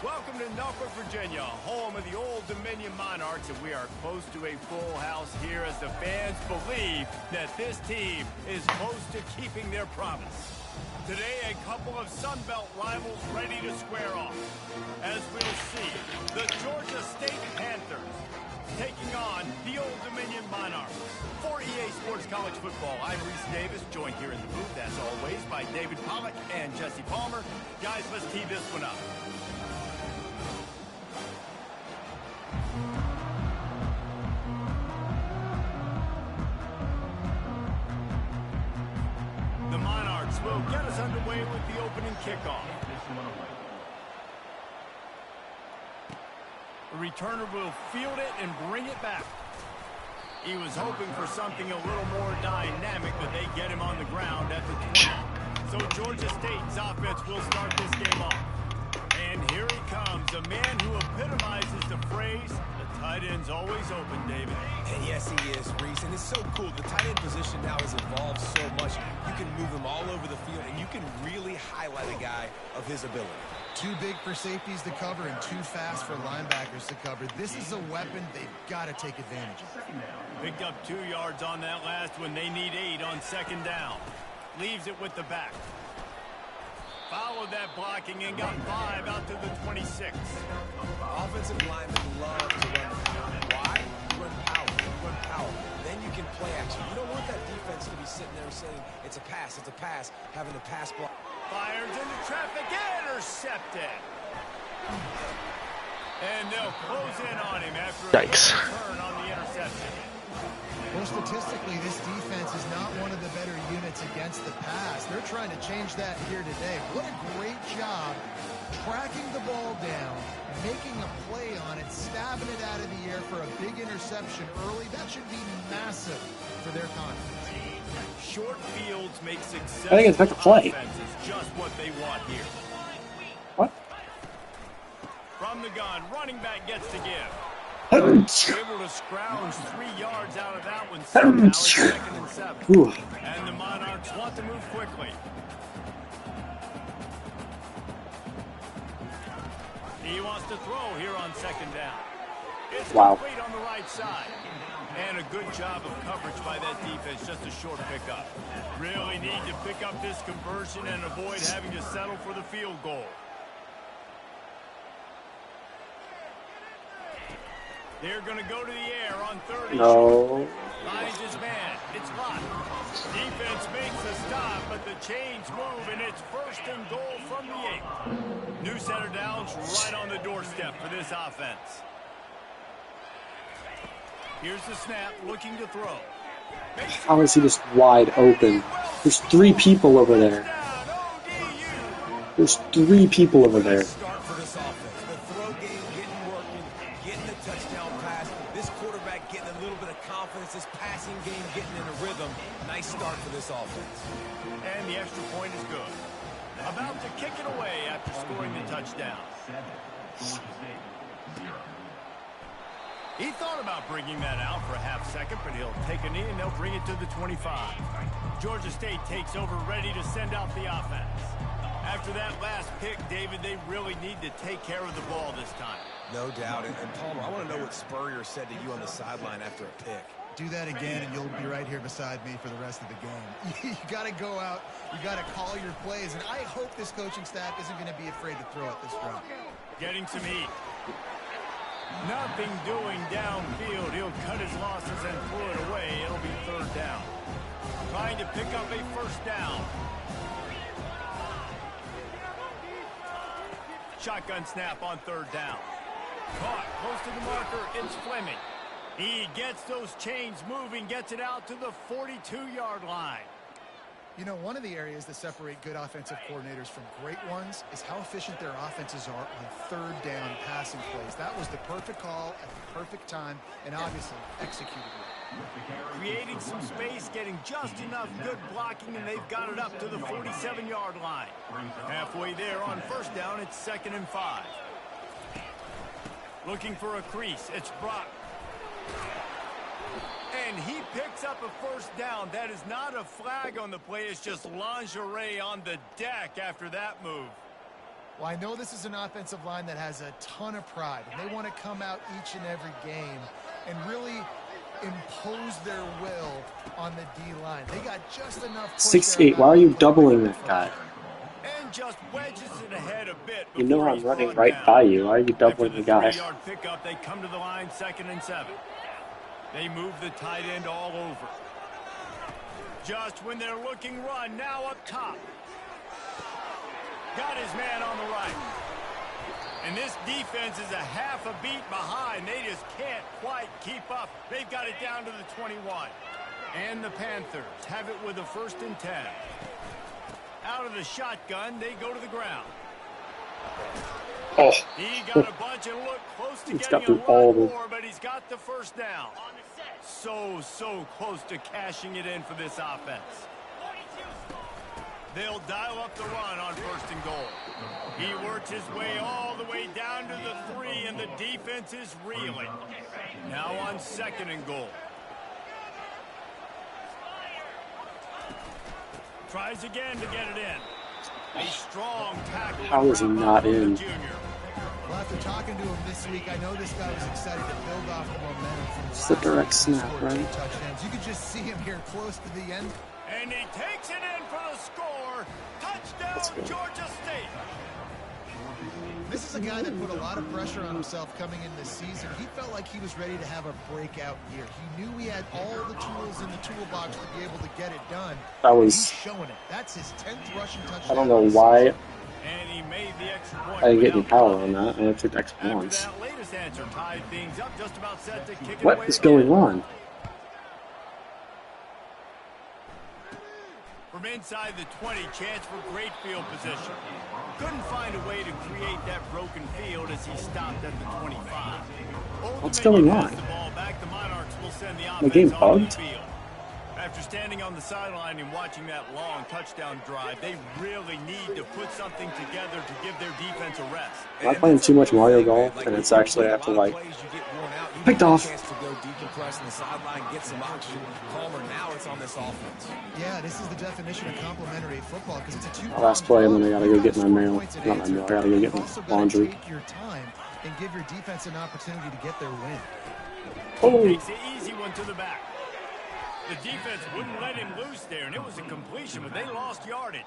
Welcome to Norfolk, Virginia, home of the Old Dominion Monarchs, and we are close to a full house here as the fans believe that this team is close to keeping their promise. Today, a couple of Sun Belt rivals ready to square off. As we'll see, the Georgia State Panthers taking on the Old Dominion Monarchs. For EA Sports College Football, I'm Reese Davis, joined here in the booth, as always, by David Pollack and Jesse Palmer. Guys, let's tee this one up. The Monarchs will get us underway with the opening kickoff. The returner will field it and bring it back. He was hoping for something a little more dynamic, but they get him on the ground at the 20. So Georgia State's offense will start this game off. And here he comes, a man who epitomizes the phrase, the tight end's always open, David. And yes, he is, Reese. And it's so cool. The tight end position now has evolved so much. You can move him all over the field, and you can really highlight a guy of his ability. Too big for safeties to cover and too fast for linebackers to cover. This is a weapon they've got to take advantage of. Picked up 2 yards on that last one. They need 8 on second down. Leaves it with the back. Followed that blocking and got 5 out to the 26. Offensive linemen love to run power. Why? You run power. You run power. Then you can play action. You don't want that defense to be sitting there saying, it's a pass, having the pass block. Fires into traffic, intercepted. And they'll close in on him after a turn on the interception. Well, statistically, this defense is not one of the better units against the pass. They're trying to change that here today. What a great job tracking the ball down, making a play on it, stabbing it out of the air for a big interception early. That should be massive for their confidence. Short fields make success. I think it's back to play. Is just what they want here. What? From the gun, running back gets to give. Able to scrounge 3 yards out of that one. Now it's 2nd and 7. Ooh. And the Monarchs want to move quickly. He wants to throw here on second down. It's complete on the right side. And a good job of coverage by that defense. Just a short pickup. Really need to pick up this conversion and avoid having to settle for the field goal. They're going to go to the air on 30. No. Finds his man. It's locked. Defense makes the stop, but the chains move, and it's 1st and goal from the 8. New center downs right on the doorstep for this offense. Here's the snap, looking to throw. How is he just wide open? There's 3 people over there. There's 3 people over there. Start for this offense. The throw game getting working, getting the touchdown pass. This quarterback getting a little bit of confidence. This passing game getting in a rhythm. Nice start for this offense. And the extra point is good. About to kick it away after scoring the touchdown. He thought about bringing that out for a half second, but he'll take a knee and they'll bring it to the 25. Georgia State takes over, ready to send out the offense. After that last pick, David, they really need to take care of the ball this time. No doubt. And Palmer, I want to know what Spurrier said to you on the sideline after a pick. Do that again, and you'll be right here beside me for the rest of the game. You got to go out. You got to call your plays, and I hope this coaching staff isn't going to be afraid to throw it this route. Getting some heat. Nothing doing downfield. He'll cut his losses and throw it away. It'll be 3rd down. Trying to pick up a 1st down. Shotgun snap on 3rd down. Caught close to the marker. It's Fleming. He gets those chains moving, gets it out to the 42-yard line. You know, one of the areas that separate good offensive coordinators from great ones is how efficient their offenses are on 3rd down passing plays. That was the perfect call at the perfect time and obviously executed well. Creating some space, getting just enough good blocking, and they've got it up to the 47-yard line. Halfway there on 1st down, it's 2nd and 5. Looking for a crease. It's Brock. And he picks up a 1st down. That is not a flag on the play. It's just lingerie on the deck after that move. Well, I know this is an offensive line that has a ton of pride, and they want to come out each and every game and really impose their will on the D-line. They got just enough push 6'8". Why are you doubling that guy? And just wedges it ahead a bit. You know before I'm he's running brought right down. by you. Why are you After doubling the the guy? 3-yard pickup, they come to the line 2nd and 7. They move the tight end all over. Just when they're looking run, now up top. Got his man on the right. And this defense is a half a beat behind. They just can't quite keep up. They've got it down to the 21. And the Panthers have it with a 1st and 10. Out of the shotgun, they go to the ground. Oh, He got a bunch and looked close to He's got getting a through all run of them. more, but he's got the 1st down. So close to cashing it in for this offense. They'll dial up the run on 1st and goal. He works his way all the way down to the 3, and the defense is reeling. Now on 2nd and goal. Tries again to get it in. A strong tackle. How is he not in? Well, after talking to him this week, I know this guy was excited to build off the momentum from It's the direct last week. He snap, scored 2 right? touchdowns. You could just see him here close to the end. And he takes it in for the score. Let's Touchdown, go. Georgia State. This is a guy that put a lot of pressure on himself coming in this season. He felt like he was ready to have a breakout year. He knew he had all the tools in the toolbox to be able to get it done. That And was- he's showing it. That's his 10th rushing touchdown. I don't know of the why season. And he made the extra point. I didn't get any without power penalty. on that. I only took X After once. that latest answer tied things up, just about set to kick it What away is again. going on? From inside the 20, chance for great field position. Couldn't find a way to create that broken field as he stopped at the 25. What's Ultimately, going pass on? the ball back. The Monarchs will send the My game offense onto the bugged? field. After standing on the sideline and watching that long touchdown drive, they really need to put something together to give their defense a rest. Am I playing too much Mario Golf? And it's actually I have to like picked off. Chance to go decompress on the sideline, get some oxygen, calmer. Now it's on this offense. Yeah, this is the definition of complementary football because it's a two-pronged Last play, and then I gotta go You get my score mail. points and Not my answer mail. I for gotta it. go get You've my also gotta laundry. take your time and give your defense an opportunity to get their win. Oh, Takes the easy one to the back. The defense wouldn't let him loose there, and it was a completion, but they lost yardage.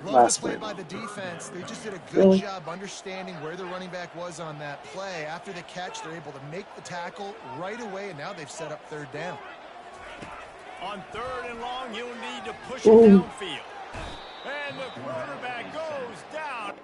Love Last the play play. by the defense. They just did a good Really? job understanding where the running back was on that play. After the catch, they're able to make the tackle right away, and now they've set up 3rd down. On 3rd and long, you'll need to push Ooh. it downfield. And the quarterback goes down.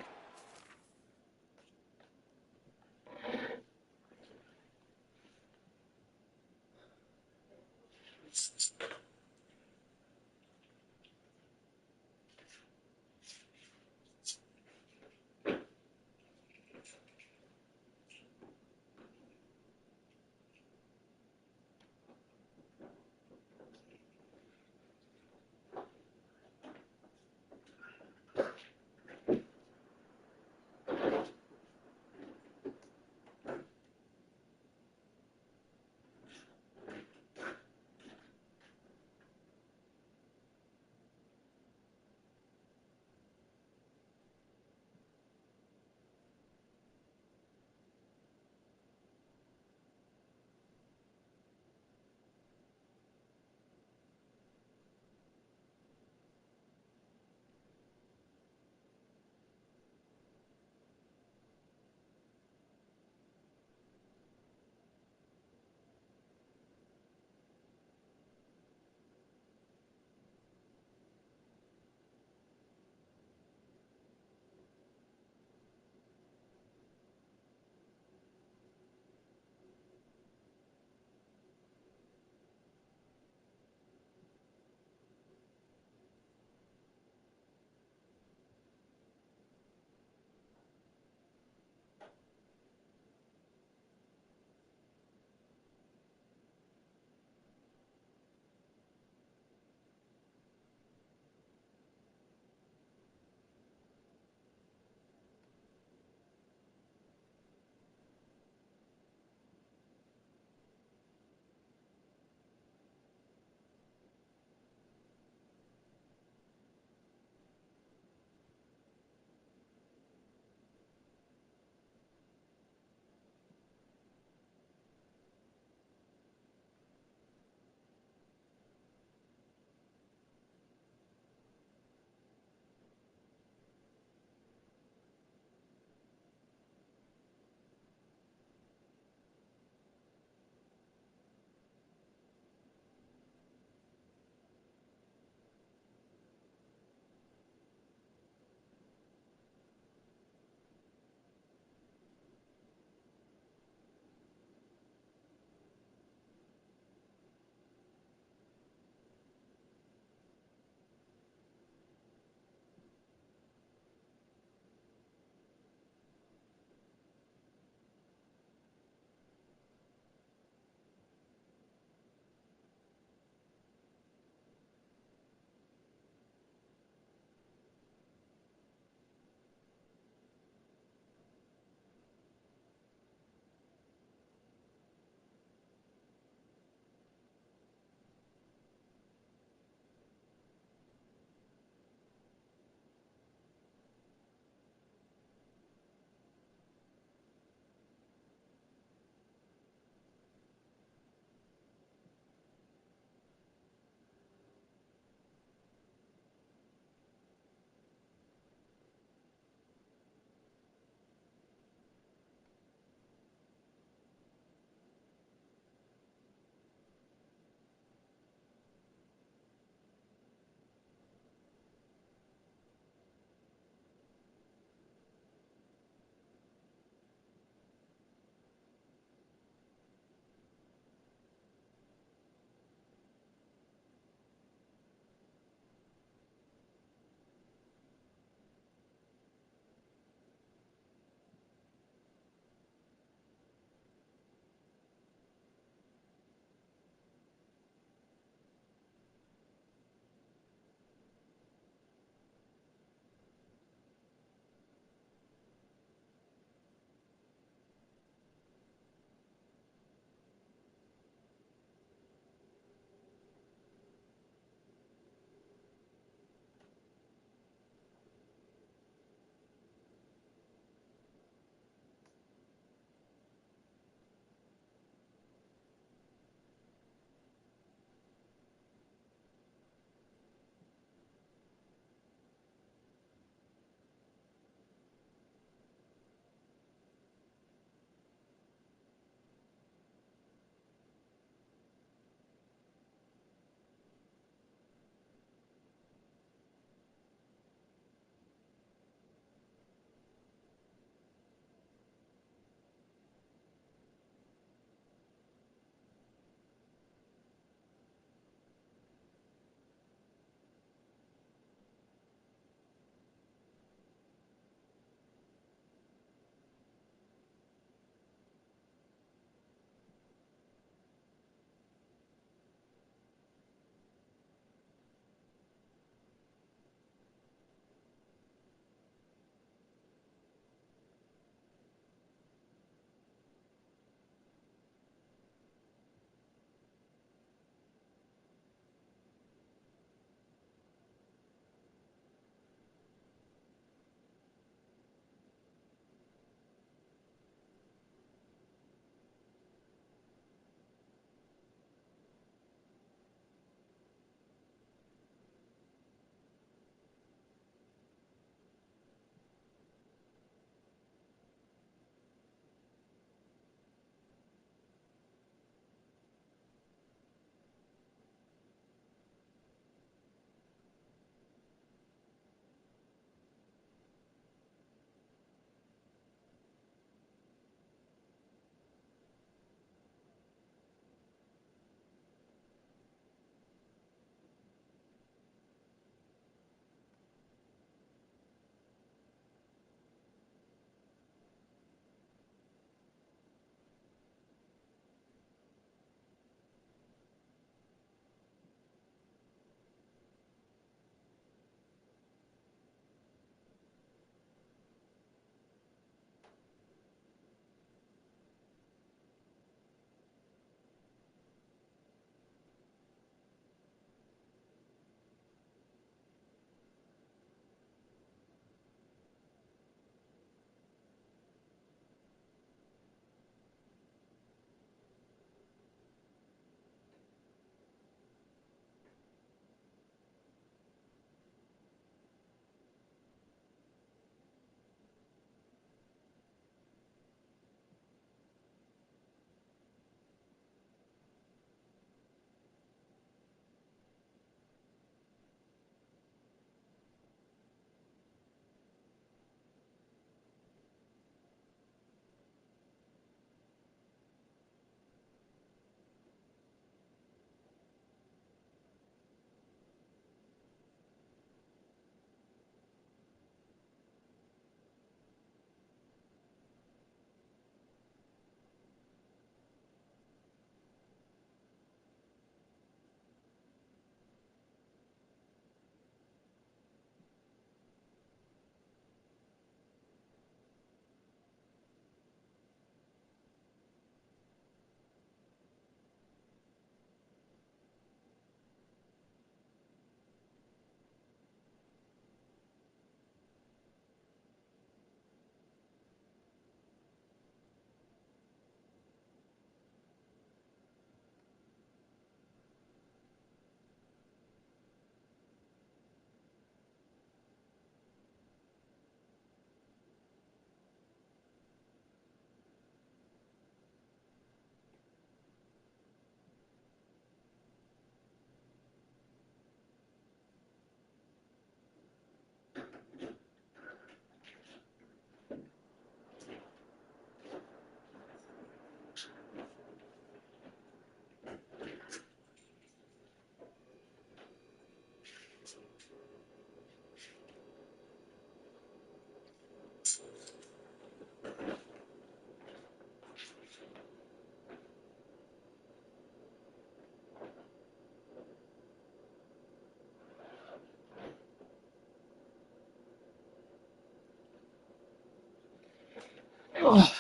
Oh.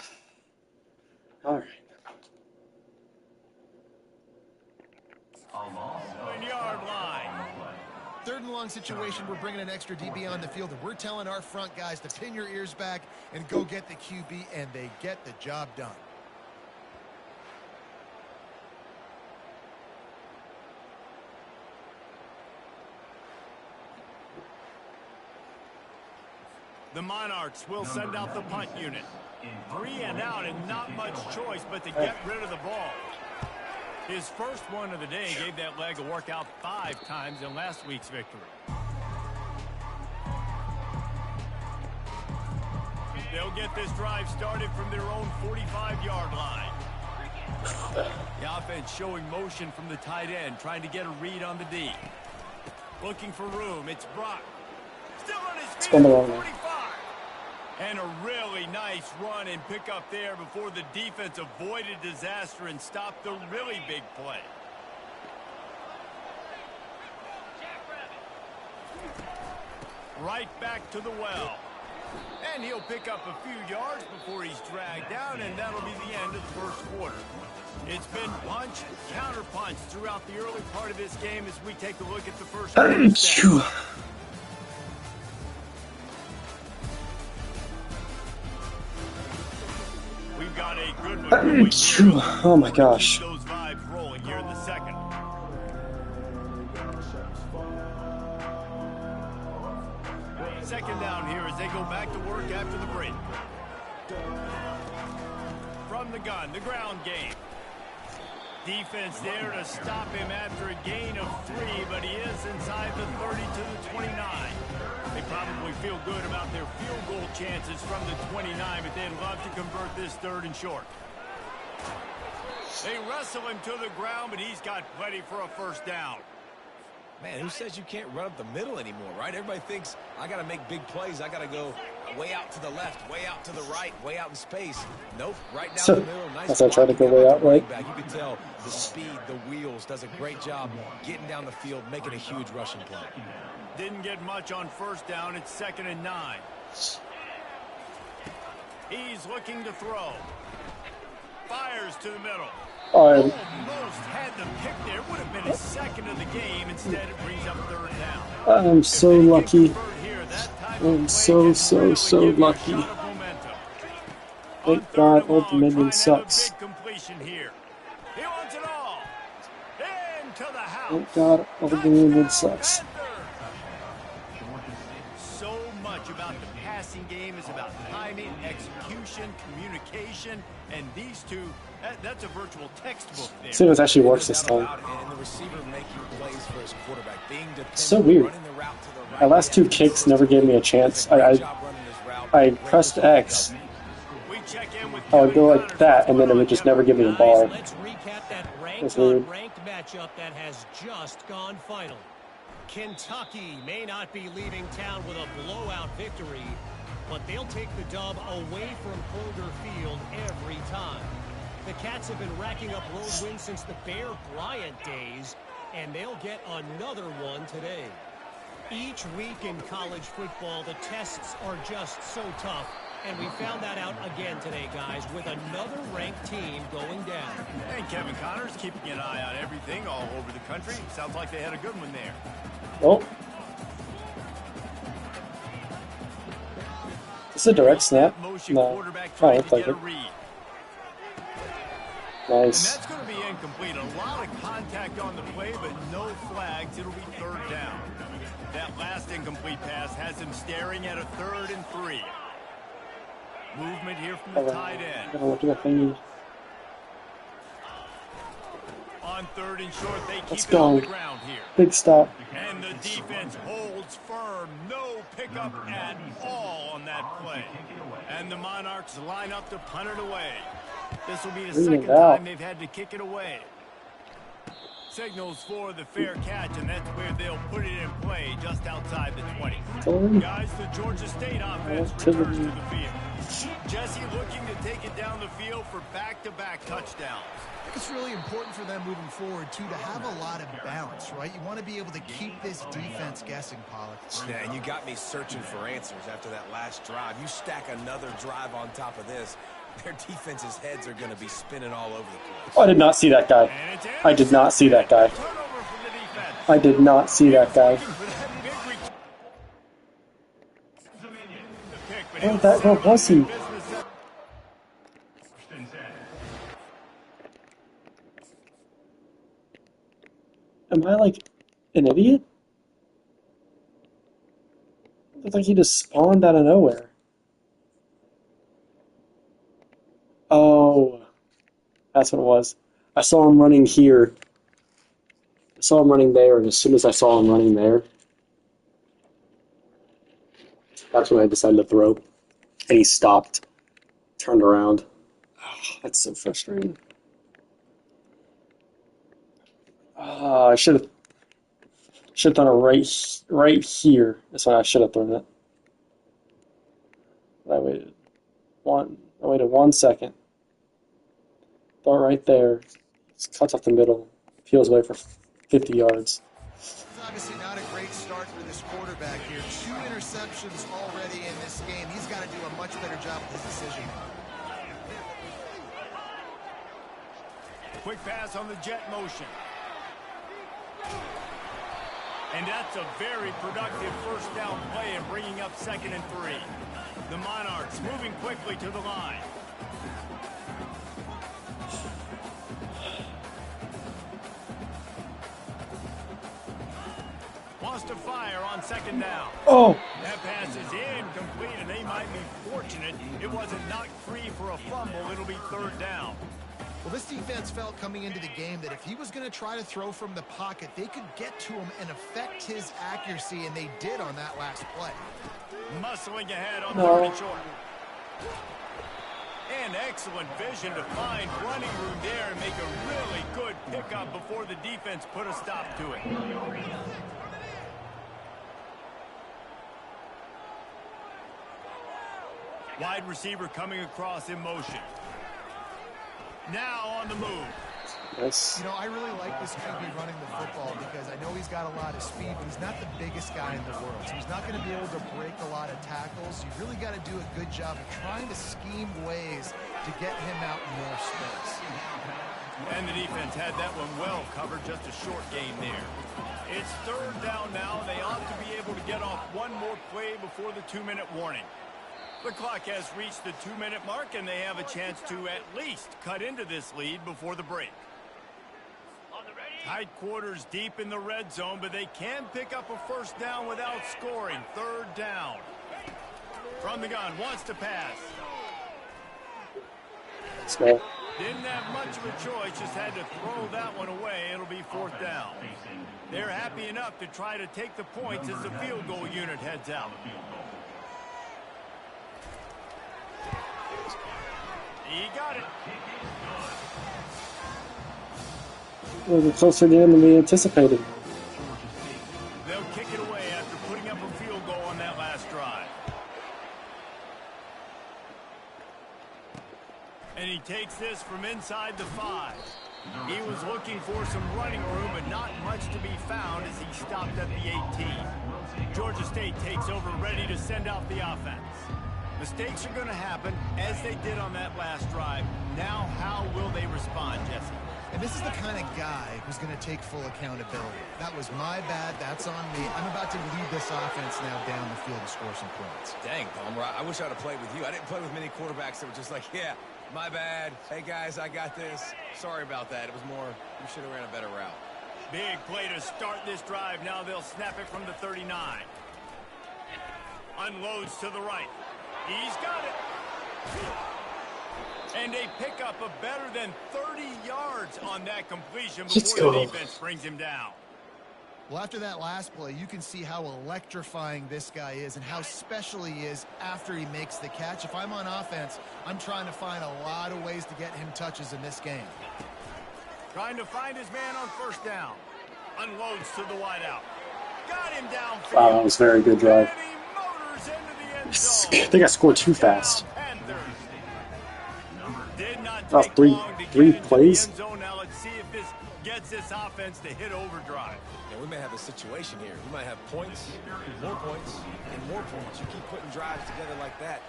All right. 1-yard line. 3rd and long situation, we're bringing an extra DB on the field, and we're telling our front guys to pin your ears back and go get the QB, and they get the job done. The Monarchs will send out the punt unit. 3 and out, and not much choice but to get rid of the ball. His first one of the day gave that leg a workout 5 times in last week's victory. They'll get this drive started from their own 45-yard line. The offense showing motion from the tight end, trying to get a read on the D. Looking for room. It's Brock. Still on his feet at the 45. And a really nice run and pick up there before the defense avoided disaster and stopped the really big play. Right back to the well. And he'll pick up a few yards before he's dragged down, and that'll be the end of the first quarter. It's been punch, counter punch throughout the early part of this game as we take a look at the first quarter. We've got a good one going here. Oh my gosh. Those vibes rolling here in the second. Second down here as they go back to work after the break. From the gun, the ground game. Defense there to stop him after a gain of 3, but he is inside the 30 to the 29. They probably feel good about their field goal chances from the 29, but they'd love to convert this 3rd and short. They wrestle him to the ground, but he's got plenty for a first down. Man, who says you can't run up the middle anymore, right? Everybody thinks I got to make big plays. I got to go way out to the left, way out to the right, way out in space. Nope, right down the middle. Nice. As I try to go way out right. You can tell the speed, the wheels, does a great job getting down the field, making a huge rushing play. Didn't get much on first down. It's 2nd and 9. He's looking to throw. Fires to the middle. Almost had the pick there. Would have been his 2nd of the game. Instead, it brings up 3rd down. I'm so lucky. I'm so lucky. Thank God Old Dominion sucks. Thank God Old Dominion sucks. So much about the passing game is about timing, execution, communication, and these two, that's a virtual textbook there. See if it actually works this time. So weird. My last 2 kicks never gave me a chance. I pressed X. I would go like that, and then it would just never give me a ball. Let's recap that ranked matchup that has just gone final. Kentucky may not be leaving town with a blowout victory, but they'll take the dub away from Kroger Field every time. The Cats have been racking up road wins since the Bear Bryant days, and they'll get another one today. Each week in college football, the tests are just so tough, and we found that out again today, guys, with another ranked team going down. And Kevin Connors keeping an eye on everything all over the country. Sounds like they had a good one there. Oh. Is this a direct snap? No. Oh, looks like it. Nice. And that's going to be incomplete. A lot of contact on the play, but no flags. It'll be 3rd down. That last incomplete pass has him staring at a 3rd and 3. Movement here from the tight end. On 3rd and short, they keep it on the ground here. Big stop. And the defense holds firm. No pickup at all on that play. And the Monarchs line up to punt it away. This will be the 2nd time they've had to kick it away. Signals for the fair catch, and that's where they'll put it in play just outside the 20. Guys, the Georgia State offense returns to the field. Jesse looking to take it down the field for back-to-back touchdowns. I think it's really important for them moving forward, too, to have a lot of balance, right? You want to be able to keep this defense guessing, Pollock. Yeah, and you got me searching for answers after that last drive. You stack another drive on top of this, their defense's heads are going to be spinning all over the place. Oh, I did not see that guy. I did not see that guy. I did not see that guy. Where was he? Am I like an idiot? It looked like he just spawned out of nowhere. Oh, that's what it was. I saw him running here. I saw him running there, and as soon as I saw him running there, that's when I decided to throw. And he stopped, turned around. Oh, that's so frustrating. I should have done it right here. That's when I should have thrown it. But I waited 1 second. Throw it right there. It cuts off the middle. Peels away for 50 yards. It's obviously not a great start for this quarterback here. 2 interceptions already in this game. He's got to do a much better job with his decision. Quick pass on the jet motion. And that's a very productive first down play and bringing up 2nd and 3. The Monarchs moving quickly to the line. Wants to fire on 2nd down. Oh! That pass is incomplete, and they might be fortunate it wasn't knocked free for a fumble. It'll be 3rd down. Well, this defense felt coming into the game that if he was going to try to throw from the pocket, they could get to him and affect his accuracy, and they did on that last play. Muscling ahead on 3rd and short. And excellent vision to find running room there and make a really good pickup before the defense put a stop to it. Wide receiver coming across in motion. Now on the move. Yes. You know, I really like this QB running the football because I know he's got a lot of speed, but he's not the biggest guy in the world. So he's not going to be able to break a lot of tackles. You really got to do a good job of trying to scheme ways to get him out in more space. And the defense had that one well covered, just a short gain there. It's 3rd down now. They ought to be able to get off one more play before the 2-minute warning. The clock has reached the 2-minute mark, and they have a chance to at least cut into this lead before the break. Tight quarters deep in the red zone, but they can pick up a first down without scoring. 3rd down. From the gun, wants to pass. Small. Didn't have much of a choice, just had to throw that one away. It'll be 4th down. They're happy enough to try to take the points as the field goal unit heads out. He got it. A little closer to the end than we anticipated. They'll kick it away after putting up a field goal on that last drive. And he takes this from inside the 5. He was looking for some running room, but not much to be found as he stopped at the 18. Georgia State takes over, ready to send out the offense. Mistakes are going to happen, as they did on that last drive. Now, how will they respond, Jesse? And this is the kind of guy who's going to take full accountability. That was my bad. That's on me. I'm about to lead this offense now down the field to score some points. Dang, Palmer, I wish I would have played with you. I didn't play with many quarterbacks that were just like, yeah, my bad. Hey, guys, I got this. Sorry about that. It was more, you should have ran a better route. Big play to start this drive. Now they'll snap it from the 39. Unloads to the right. He's got it. And they pick up a better than 30 yards on that completion before the defense brings him down. Well, after that last play, you can see how electrifying this guy is and how special he is after he makes the catch. If I'm on offense, I'm trying to find a lot of ways to get him touches in this game. Trying to find his man on 1st down. Unloads to the wideout. Got him downfield. Wow, that was a very good drive. And he motors into the end I zone. think I scored too fast. Panthers. Oh, three plays? Now let's see if this gets this offense to hit overdrive. And we may have a situation here. We might have points, and more points. You keep putting drives together like that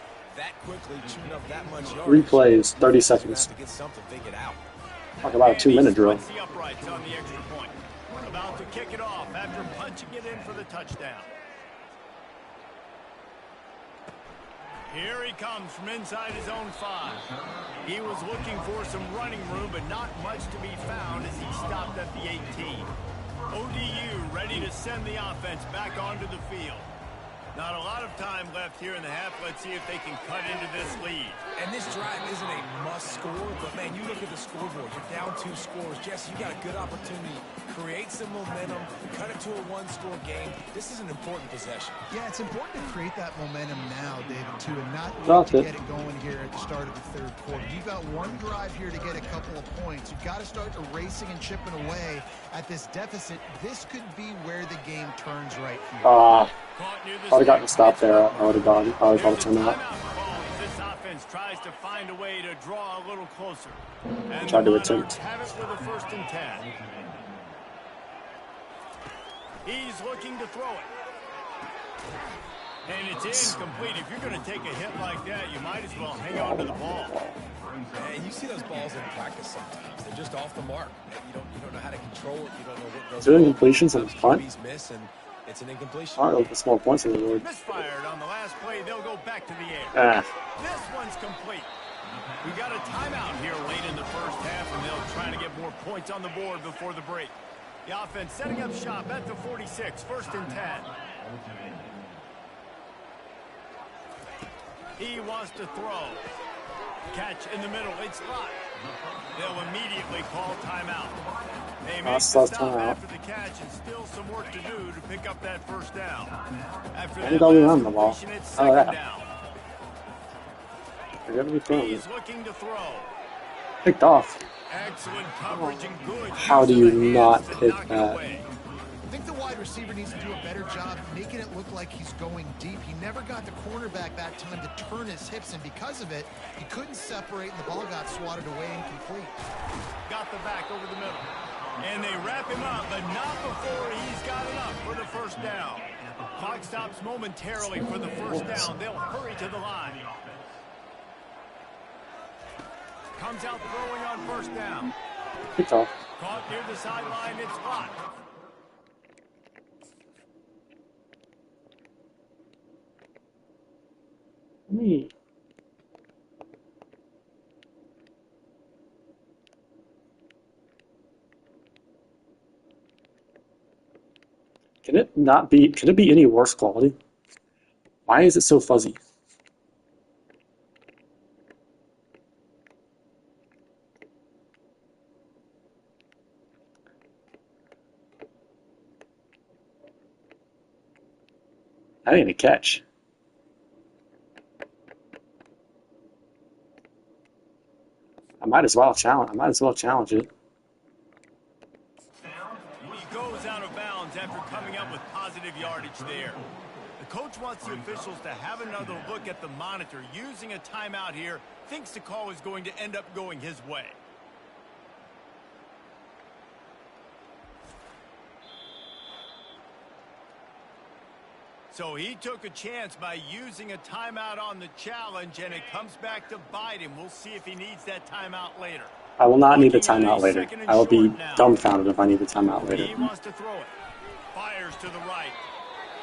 quickly, chewing up that much yardage. 3 plays, 30 seconds. To get something figured out. Talk about a 2-minute drill. The uprights on the extra point. About to kick it off after punching it in for the touchdown. Here he comes from inside his own 5. He was looking for some running room, but not much to be found as he stopped at the 18. ODU ready to send the offense back onto the field. Not a lot of time left here in the half. Let's see if they can cut into this lead. And this drive isn't a must score, but man, you look at the scoreboard. You're down 2 scores. Jesse, you got a good opportunity. Create some momentum. Cut it to a 1-score game. This is an important possession. Yeah, it's important to create that momentum now, David, too, and not wait to get it going here at the start of the third quarter. You've got one drive here to get a couple of points. You've got to start erasing and chipping away at this deficit. This could be where the game turns right here. I would have gotten a stop there. I would have gone. I would have gone to timeout. This offense tries to find a way to draw a little closer. Tried to attempt. Have it with a 1st and 10. He's looking to throw it. And it's incomplete. If you're going to take a hit like that, you might as well hang on to the ball. And you see those balls in practice sometimes. They're just off the mark. You don't know how to control it. You don't know what goes on. Incompletions on the punt. Miss and it's an incompletion. All right, small points in the board. Misfired on the last play. They'll go back to the air. This one's complete. We got a timeout here late in the first half, and they'll try to get more points on the board before the break. The offense setting up shop at the 46, 1st and 10. He wants to throw. Catch in the middle. It's Lott. They'll immediately call timeout. They make the stop after the catch and still some work to do to pick up that 1st down. After that run the ball. It's 2nd down. They're gonna be throwing. He's looking to throw. Picked off. Excellent coverage and good. How do you not hit that? I think the wide receiver needs to do a better job making it look like he's going deep. He never got the cornerback that time to turn his hips, and because of it, he couldn't separate, and the ball got swatted away incomplete. Got the back over the middle. And they wrap him up, but not before he's got enough for the 1st down. Clock stops momentarily for the 1st down. They'll hurry to the line. Comes out throwing on 1st down. Picked off. Caught near the sideline. It's Lott. Can it not be? Can it be any worse quality? Why is it so fuzzy? That ain't a catch. I might as well challenge it. He goes out of bounds after coming up with positive yardage there. The coach wants the officials to have another look at the monitor. Using a timeout here, thinks the call is going to end up going his way. So he took a chance by using a timeout on the challenge, and it comes back to bite him. We'll see if he needs that timeout later. I will not need a timeout later. I will be dumbfounded if I need a timeout later. He wants to throw it. Fires to the right.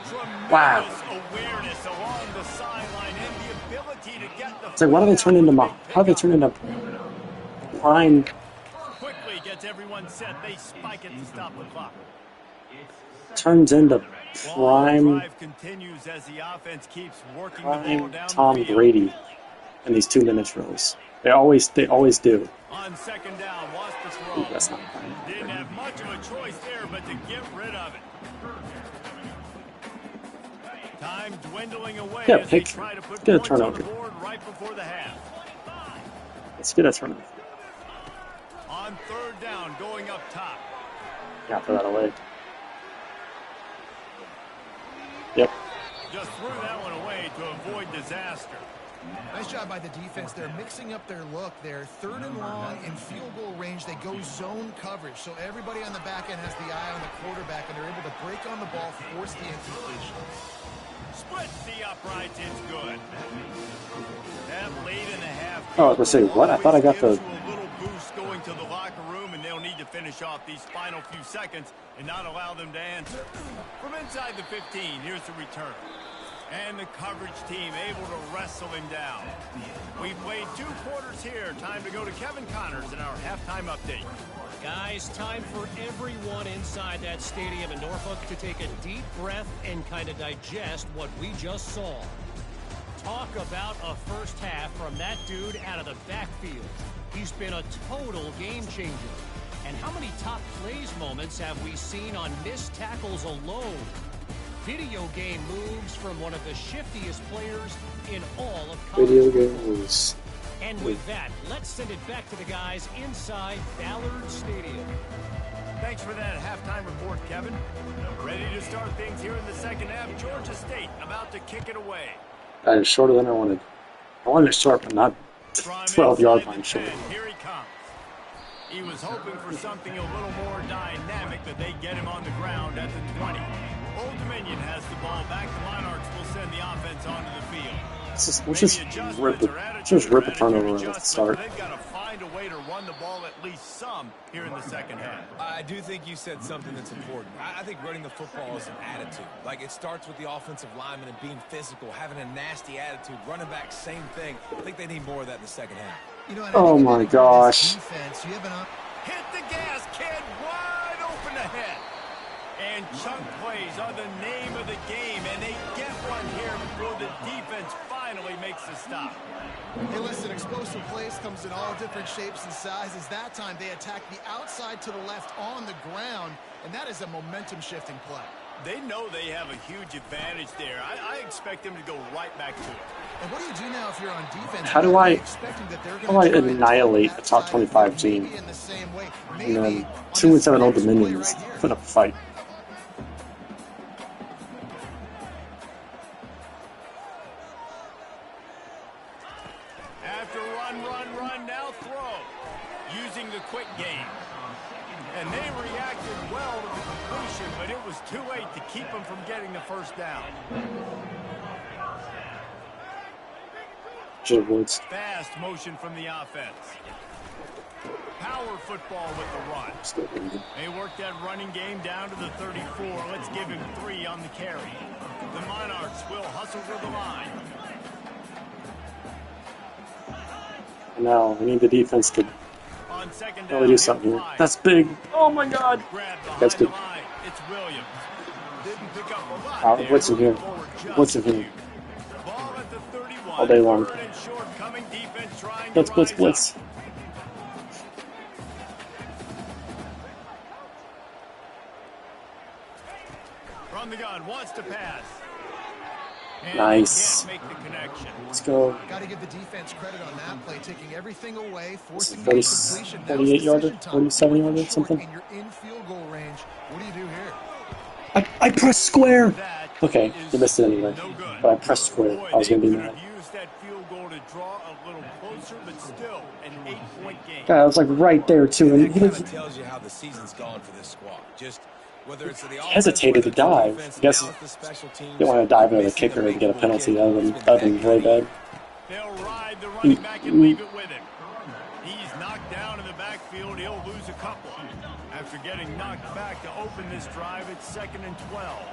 Tremendous awareness along the sideline and the ability to get the... It's like, why do they turn into prime? Quickly gets everyone set. They spike it to stop the clock. Turns into prime continues as the offense keeps working the ball down Tom Brady in these 2-minute drills. They always do. On 2nd down, wants to throw. Ooh, that's not fine. Didn't have much of a choice there, but to get rid of it. Time dwindling away as they try to put points on the board right before the half. Let's get a turnover. On 3rd down, going up top. Yeah, throw that away. Yep. Just threw that one away to avoid disaster. Nice job by the defense. They're mixing up their look. They're 3rd and long in field goal range. They go zone coverage. So everybody on the back end has the eye on the quarterback, and they're able to break on the ball, force the incompletion. Split the uprights, it's good. That late in the half. Oh, I was going to say, what? I thought I got the... A little boost going to the locker room, and they'll need to finish off these final few seconds and not allow them to answer. From inside the 15, here's the return. And the coverage team able to wrestle him down. We played 2 quarters here. Time to go to Kevin Connors in our halftime update. Guys, time for everyone inside that stadium in Norfolk to take a deep breath and kind of digest what we just saw. Talk about a first half from that dude out of the backfield. He's been a total game changer. And how many top plays moments have we seen on missed tackles alone? Video game moves from one of the shiftiest players in all of college. Video game moves. And with that, let's send it back to the guys inside Ballard Stadium. Thanks for that halftime report, Kevin. Ready to start things here in the second half. Georgia State about to kick it away. That is shorter than I wanted. I wanted it short, but not 12-yard line short. Here he comes. He was hoping for something a little more dynamic, but they get him on the ground at the 20. Old Dominion has the ball back. The Monarchs will send the offense onto the field. Let's just rip a turnover at the start. They've got to find a way to run the ball at least some here in the second half. I do think you said something that's important. I think running the football is an attitude. Like, it starts with the offensive lineman and being physical, having a nasty attitude. Running back, same thing. I think they need more of that in the second half. You know, oh my gosh. Defense, you have hit the gas, kid. Wide open ahead. And chunk plays are the name of the game, and they get one here before the defense finally makes the stop. Hey, listen, explosive plays comes in all different shapes and sizes. That time they attack the outside to the left on the ground, and that is a momentum-shifting play. They know they have a huge advantage there. I expect them to go right back to it. And what do you do now if you're on defense? How do I annihilate a top 25 team? And then 2-7 Old Dominion is put up a fight. After run, now throw. Using the quick game. And they reacted well to the completion, but it was too late to keep them from getting the first down. Woods. Fast motion from the offense. Power football with the run. They work that running game down to the 34. Let's give him 3 on the carry. The Monarchs will hustle to the line. Now, we need the defense to really do something here. That's big. Oh my god. That's good. It's Williams. Didn't pick up a lot. What's in here? What's in here? All day long. Blitz. From the gun, wants to pass. Nice. Let's go. Got to give the defense credit on that play, taking everything away, forcing 38 yarder, 47 yarder, something. And you're in field goal range. What do you do here? I pressed square. Okay, you missed it anyway. But I pressed square. I was gonna be mad. God, I was like right there too, and he tells you how the season's gone for this squad. Just whether it's the hesitated to dive. I guess you don't want to dive into the kicker and get a penalty. That would have been really bad. They'll ride the running back and leave it with him. He's knocked down in the backfield. He'll lose a couple. After getting knocked back to open this drive, it's 2nd and 12.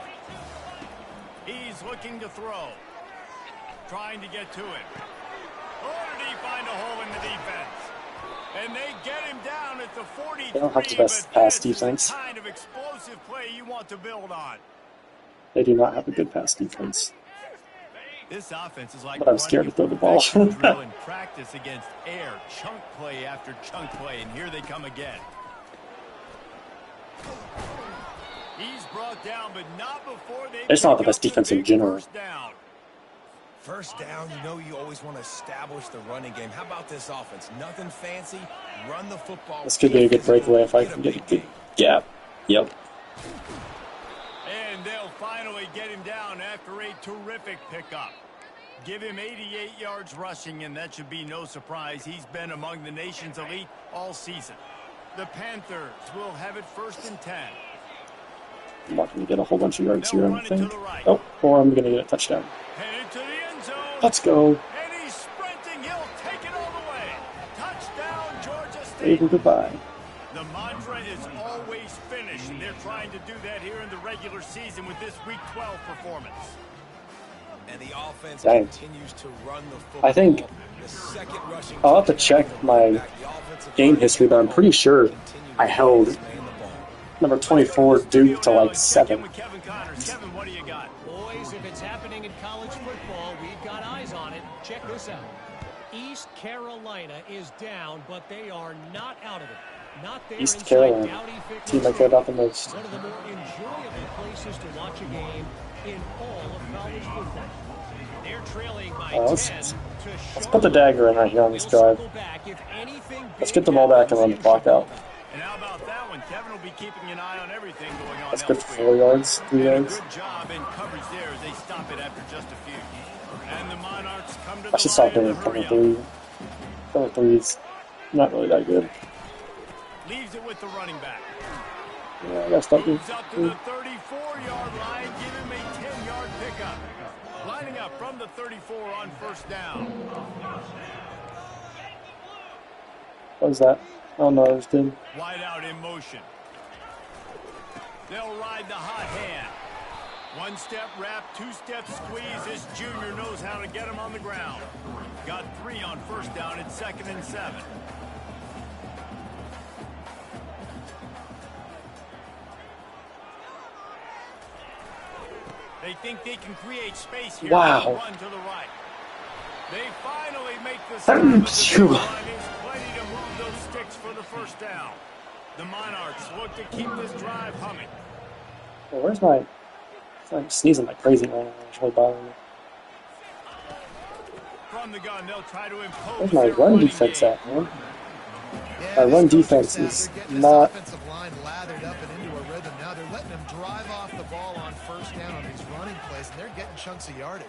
He's looking to throw. Trying to get to it. Or did he find a hole in the defense? And they get him down at the 43. They don't have the best pass defense. The kind of explosive play you want to build on. They do not have a good pass defense. This offense is like but I'm scared to throw the ball. drill in practice against air, chunk play after chunk play, and here they come again. He's brought down, but not before they. It's not the best defense in general. First down, you know you always want to establish the running game. How about this offense? Nothing fancy. Run the football. This could be a good breakaway if I can get a good gap. Yep. And they'll finally get him down after a terrific pickup. Give him 88 yards rushing, and that should be no surprise. He's been among the nation's elite all season. The Panthers will have it 1st and 10. I'm not going to get a whole bunch of yards here, I don't think. Oh, or I'm going to get a touchdown. Headed to the end zone. Let's go. And he's sprinting. He'll take it all the way. Touchdown, Georgia State. Wave goodbye. The mantra is always finish, and they're trying to do that here in the regular season with this Week 12 performance. And the offense continues to run the football. I think I'll have to check my game history, but I'm pretty sure I held number 24 Duke to like 7. Kevin, what do you got? Boys, if it's happening in college football, we've got eyes on it. Check this out. East Carolina is down, but they are not out of it. Not there East Carolina, team I care about the most. One of the more enjoyable places to watch a game in all of college football. They're trailing by 10 let's put the dagger in right here on this drive. Let's get the ball back and run the clock out. And how about that one? Kevin will be keeping an eye on everything going on. That's good for 4 yards, 3 yards. Good job in coverage there as they stop it after just a few. And the Monarchs come to I should stop doing cover 3. Cover 3 is not really that good. Leaves it with the running back. Yeah, I gotta stop doing Moves up to the 34-yard line, give him a 10-yard pickup. Lining up from the 34 on 1st down. What was that? Oh no, it was good. Wide out in motion. They'll ride the hot hand. 1-step wrap, 2-step squeeze. This junior knows how to get him on the ground. Got 3 on 1st down. It's 2nd and 7. They think they can create space here. Wow. Run to the right. They finally make the stop. Plenty to move those sticks for the 1st down. The Monarchs look to keep this drive humming. Well, where's my... I'm sneezing like crazy right now. It's really bothering me. From the gun, they'll try to impose. Where's my run defense at, man? My run defense is not... Offensive line lathered up and into a rhythm. Now they're letting them drive off the ball on 1st down on these running plays, and they're getting chunks of yardage.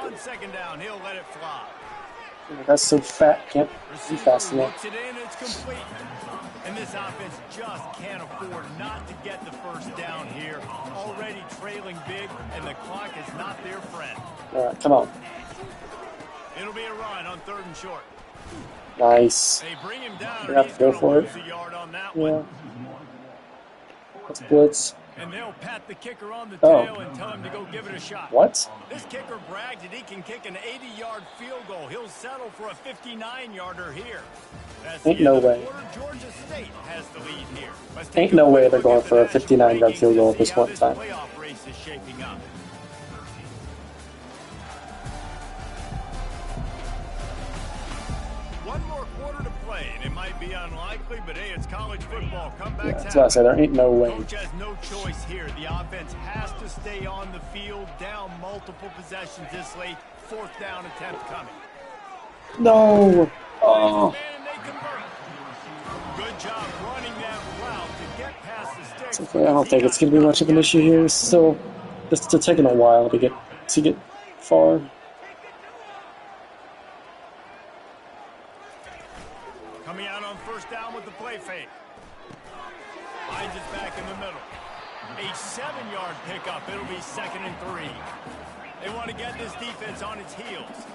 On 2nd down, he'll let it fly. That's so fat, can't be fast enough. Looks it in, it's complete. And this offense just can't afford not to get the 1st down here. Already trailing big, and the clock is not their friend. All right, come on. It'll be a run on 3rd and short. Nice. They bring him down. You have to go for it. Yeah. Let's blitz. And they'll pat the kicker on the tail and tell him to go give it a shot. What? This kicker brags that he can kick an 80-yard field goal. He'll settle for a 59-yarder here. Ain't no way. Georgia State has the lead here. Ain't no way they're going for a 59-yard field goal at this point in time. Playoff race is shaping up. One more quarter to play, and it might be unlikely, but hey, it's college football. Comebacks That's what I said. There ain't no way. Coach has no choice here. The offense has to stay on the field, down multiple possessions this late. 4th down attempt coming. No. Oh. Good job running that route to get past the sticks. It's okay. I don't think it's going to be much of an issue here. It's still taking a while to get far. Coming out on 1st down with the play fake. Finds it back in the middle. A 7-yard pickup. It'll be 2nd and 3. They want to get this defense on its heels.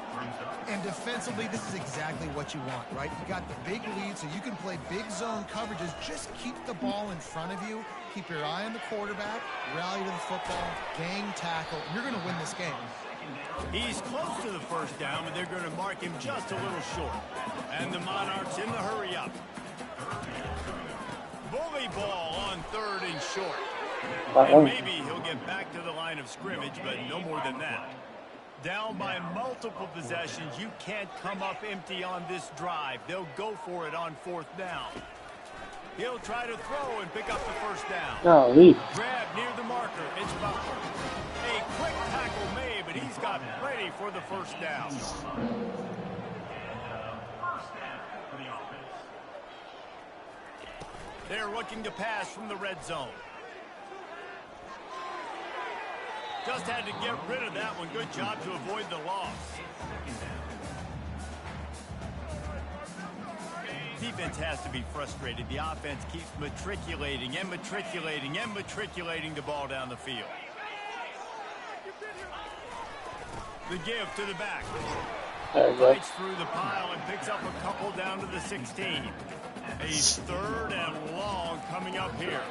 And defensively, this is exactly what you want, right? You got the big lead, so you can play big zone coverages. Just keep the ball in front of you. Keep your eye on the quarterback. Rally to the football. Gang tackle. You're going to win this game. He's close to the 1st down, but they're going to mark him just a little short. And the Monarchs in the hurry up. Bully ball on 3rd and short. And maybe he'll get back to the line of scrimmage, but no more than that. Down by multiple possessions. You can't come up empty on this drive. They'll go for it on 4th down. He'll try to throw and pick up the 1st down. Golly. Grab near the marker. It's Butler. A quick tackle made, but he's got plenty for the 1st down. They're looking to pass from the red zone. Just had to get rid of that one. Good job to avoid the loss. Defense has to be frustrated. The offense keeps matriculating and matriculating and matriculating the ball down the field. The give to the back. Fights through the pile and picks up a couple down to the 16. A third and long coming up here.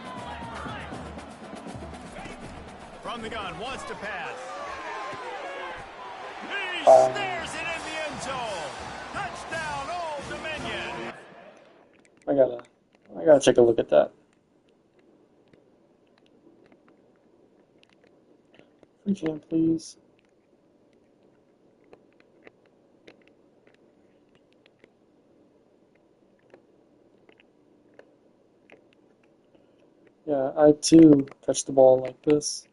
From the gun, wants to pass. He snares it in the end zone. Touchdown, Old Dominion. I gotta take a look at that. Free jam, please. Yeah, I too touch the ball like this.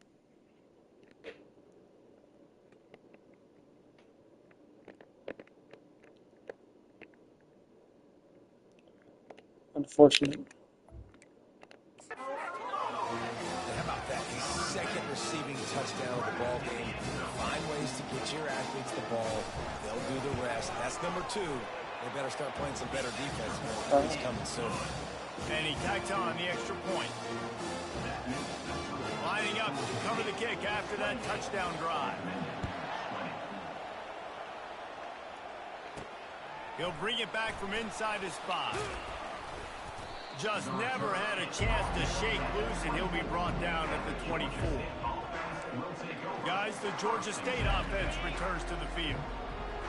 Unfortunate. How about that? His second receiving touchdown of the ball game. Find ways to get your athletes the ball. They'll do the rest. That's number 2. They better start playing some better defense. He's coming soon. And he tacks on the extra point. Lining up to cover the kick after that touchdown drive. He'll bring it back from inside his spot. Just never had a chance to shake loose, and he'll be brought down at the 24. Guys, the Georgia State offense returns to the field.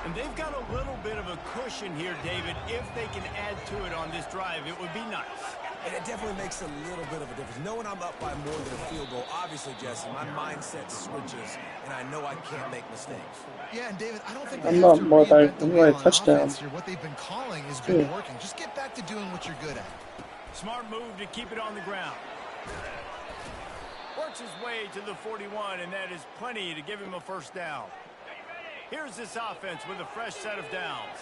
And they've got a little bit of a cushion here, David. If they can add to it on this drive, it would be nice. And it definitely makes a little bit of a difference. Knowing I'm up by more than a field goal, obviously, Jesse, my mindset switches, and I know I can't make mistakes. Yeah, and David, I don't think I'm not more by a touchdown. What they've been calling has been working. Just get back to doing what you're good at. Smart move to keep it on the ground. Works his way to the 41, and that is plenty to give him a first down. Here's this offense with a fresh set of downs.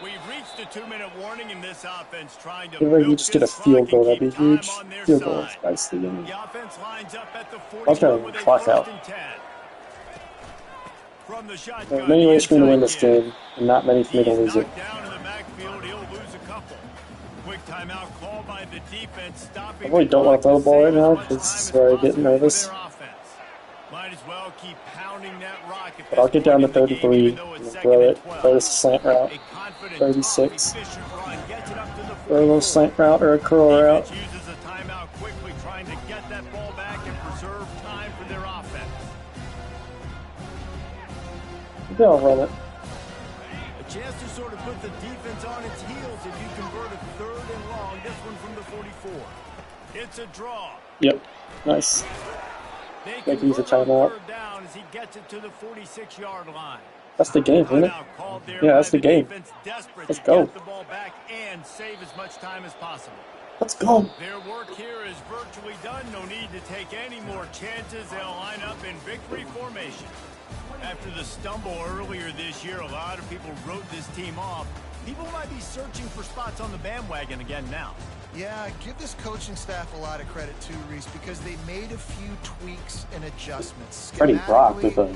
We've reached the 2-minute warning in this offense trying to if you just get a field goal, that'd be huge. Field goal, guys. The offense lines up at the 41 with a clock out. 10. From the shotgun, There are many ways for me to win this game, and not many for me to lose it. Down in the backfield, he'll lose a couple. Quick timeout called by the defense, stopping. I really don't want to throw the ball right now because this is where I get nervous. Might as well keep pounding that rock. But I'll get down to 33 and throw it. Throw this slant route. 36. Throw a little slant route or a curl route. Uses a timeout quickly, trying to get that ball back and preserve time for their offense. Maybe I'll run it. A chance to sort of put the defense on its heels if you convert a third and long. This one from the 44. It's a draw. Yep. Nice. They can use a timeout. Down as he gets it to the 46-yard line. That's the game, isn't it? Yeah, that's the game. Let's go. The ball back and save as much time as possible. Let's go. Their work here is virtually done. No need to take any more chances. They'll line up in victory formation. After the stumble earlier this year, a lot of people wrote this team off. People might be searching for spots on the bandwagon again now. Yeah, give this coaching staff a lot of credit too, Reese, because they made a few tweaks and adjustments. Freddie Brock with a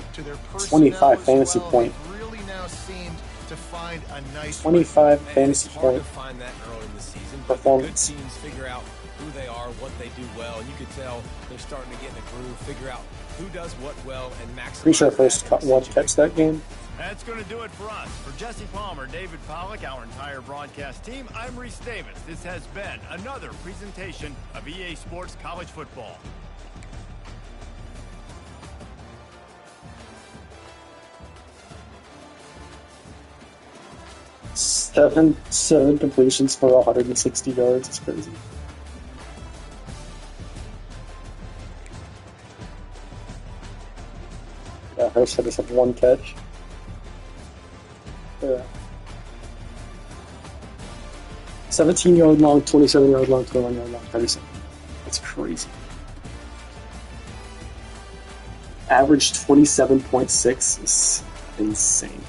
25 fantasy point. Really now seemed to find a nice 25 fantasy point to find that early in the season. performance. Good teams figure out who they are, what they do well, and you could tell they're starting to get in a groove, figure out who does what well, and maximize. Pretty sure first one catch that game. That's going to do it for us. For Jesse Palmer, David Pollack, our entire broadcast team, I'm Reese Davis. This has been another presentation of EA Sports College Football. Seven completions for 160 yards. It's crazy. Yeah, Hurst had just had one catch. Yeah. 17-yard long, 27-yard long, 21-yard long, 37. That's crazy. Average 27.6 is insane.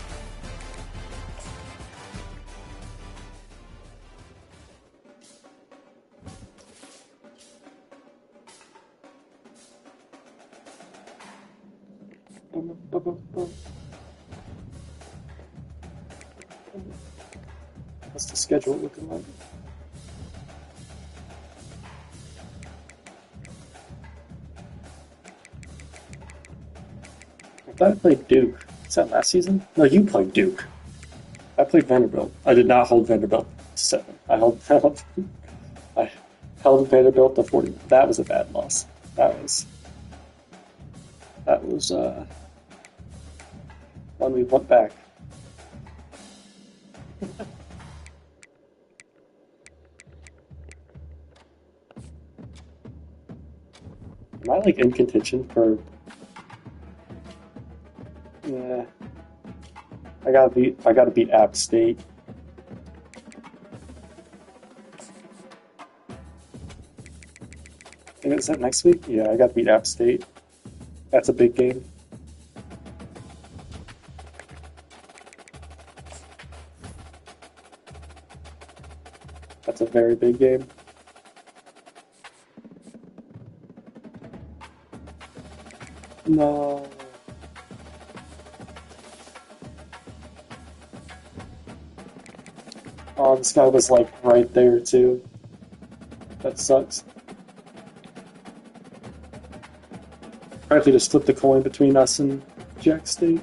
What's the schedule looking like? I thought I played Duke. Is that last season? No, you played Duke. I played Vanderbilt. I did not hold Vanderbilt to 7. I held Vanderbilt to 40. That was a bad loss. That was when we went back. Am I like in contention for? Yeah, I gotta beat App State. And is that next week? Yeah, I gotta beat App State. That's a big game. That's a very big game. No. Oh, this guy was like right there too. That sucks. Probably just flip the coin between us and Jack State.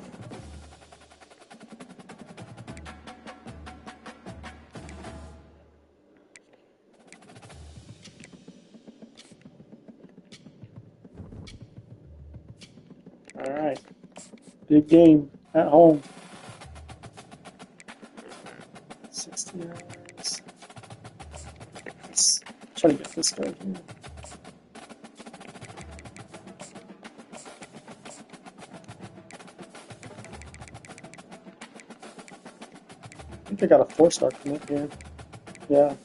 All right, big game at home. 60 yards. Let's try to get this guy here. I think I got a 4-star commit here. Yeah.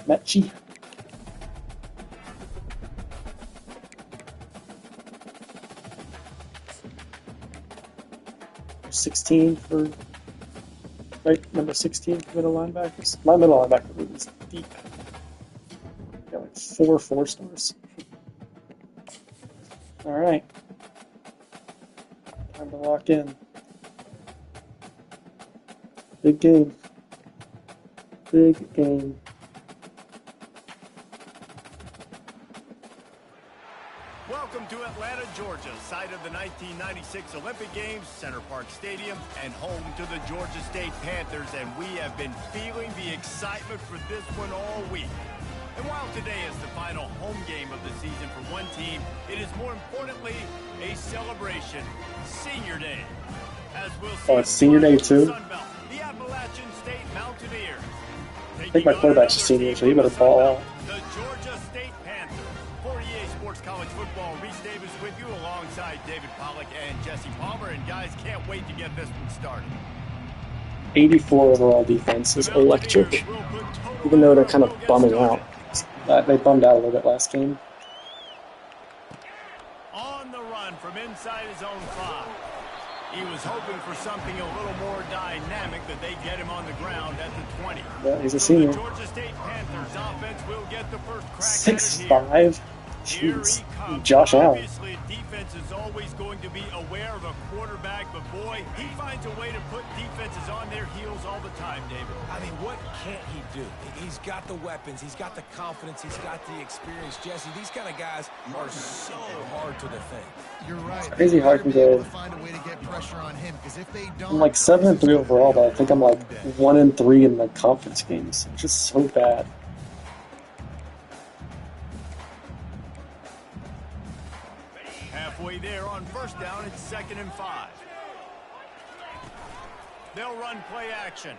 Mechie. $16 for right number 16 for middle linebackers. My middle linebacker is deep. Got like 4 4-stars. All right. Time to lock in. Big game. Big game. Welcome to Atlanta, Georgia, site of the 1996 Olympic Games, Center Park Stadium, and home to the Georgia State Panthers, and we have been feeling the excitement for this one all week. And while today is the final home game of the season for one team, it is more importantly a celebration, Senior Day. As we'll see, it's Senior Day too? The Appalachian State Mountaineers. I think my quarterback's a senior, so he better fall out. The Georgia State Panthers. For EA Sports College Football, Reese Davis with you alongside David Pollack and Jesse Palmer. And guys, can't wait to get this one started. 84 overall defense is electric, even though they're kind of bumming out. They bummed out a little bit last game. On the run from inside his own 5. He was hoping for something a little more dynamic, that they get him on the ground at the 20. Yeah, he's a senior. The Georgia State Panthers offense will get the first crack 6'5". Jeez. Josh Allen. Obviously, defense is always going to be aware of a quarterback, but boy, he finds a way to put defenses on their heels all the time, David. I mean, what can't he do? He's got the weapons, he's got the confidence, he's got the experience. Jesse, these kind of guys are so hard to defend. You're right. It's crazy hard to go. Find a way to get pressure on him, because if they don't, I'm like 7-3 overall, but I think I'm like 1-3 in the conference games. It's just so bad. Halfway there on first down, it's 2nd and 5. They'll run play action.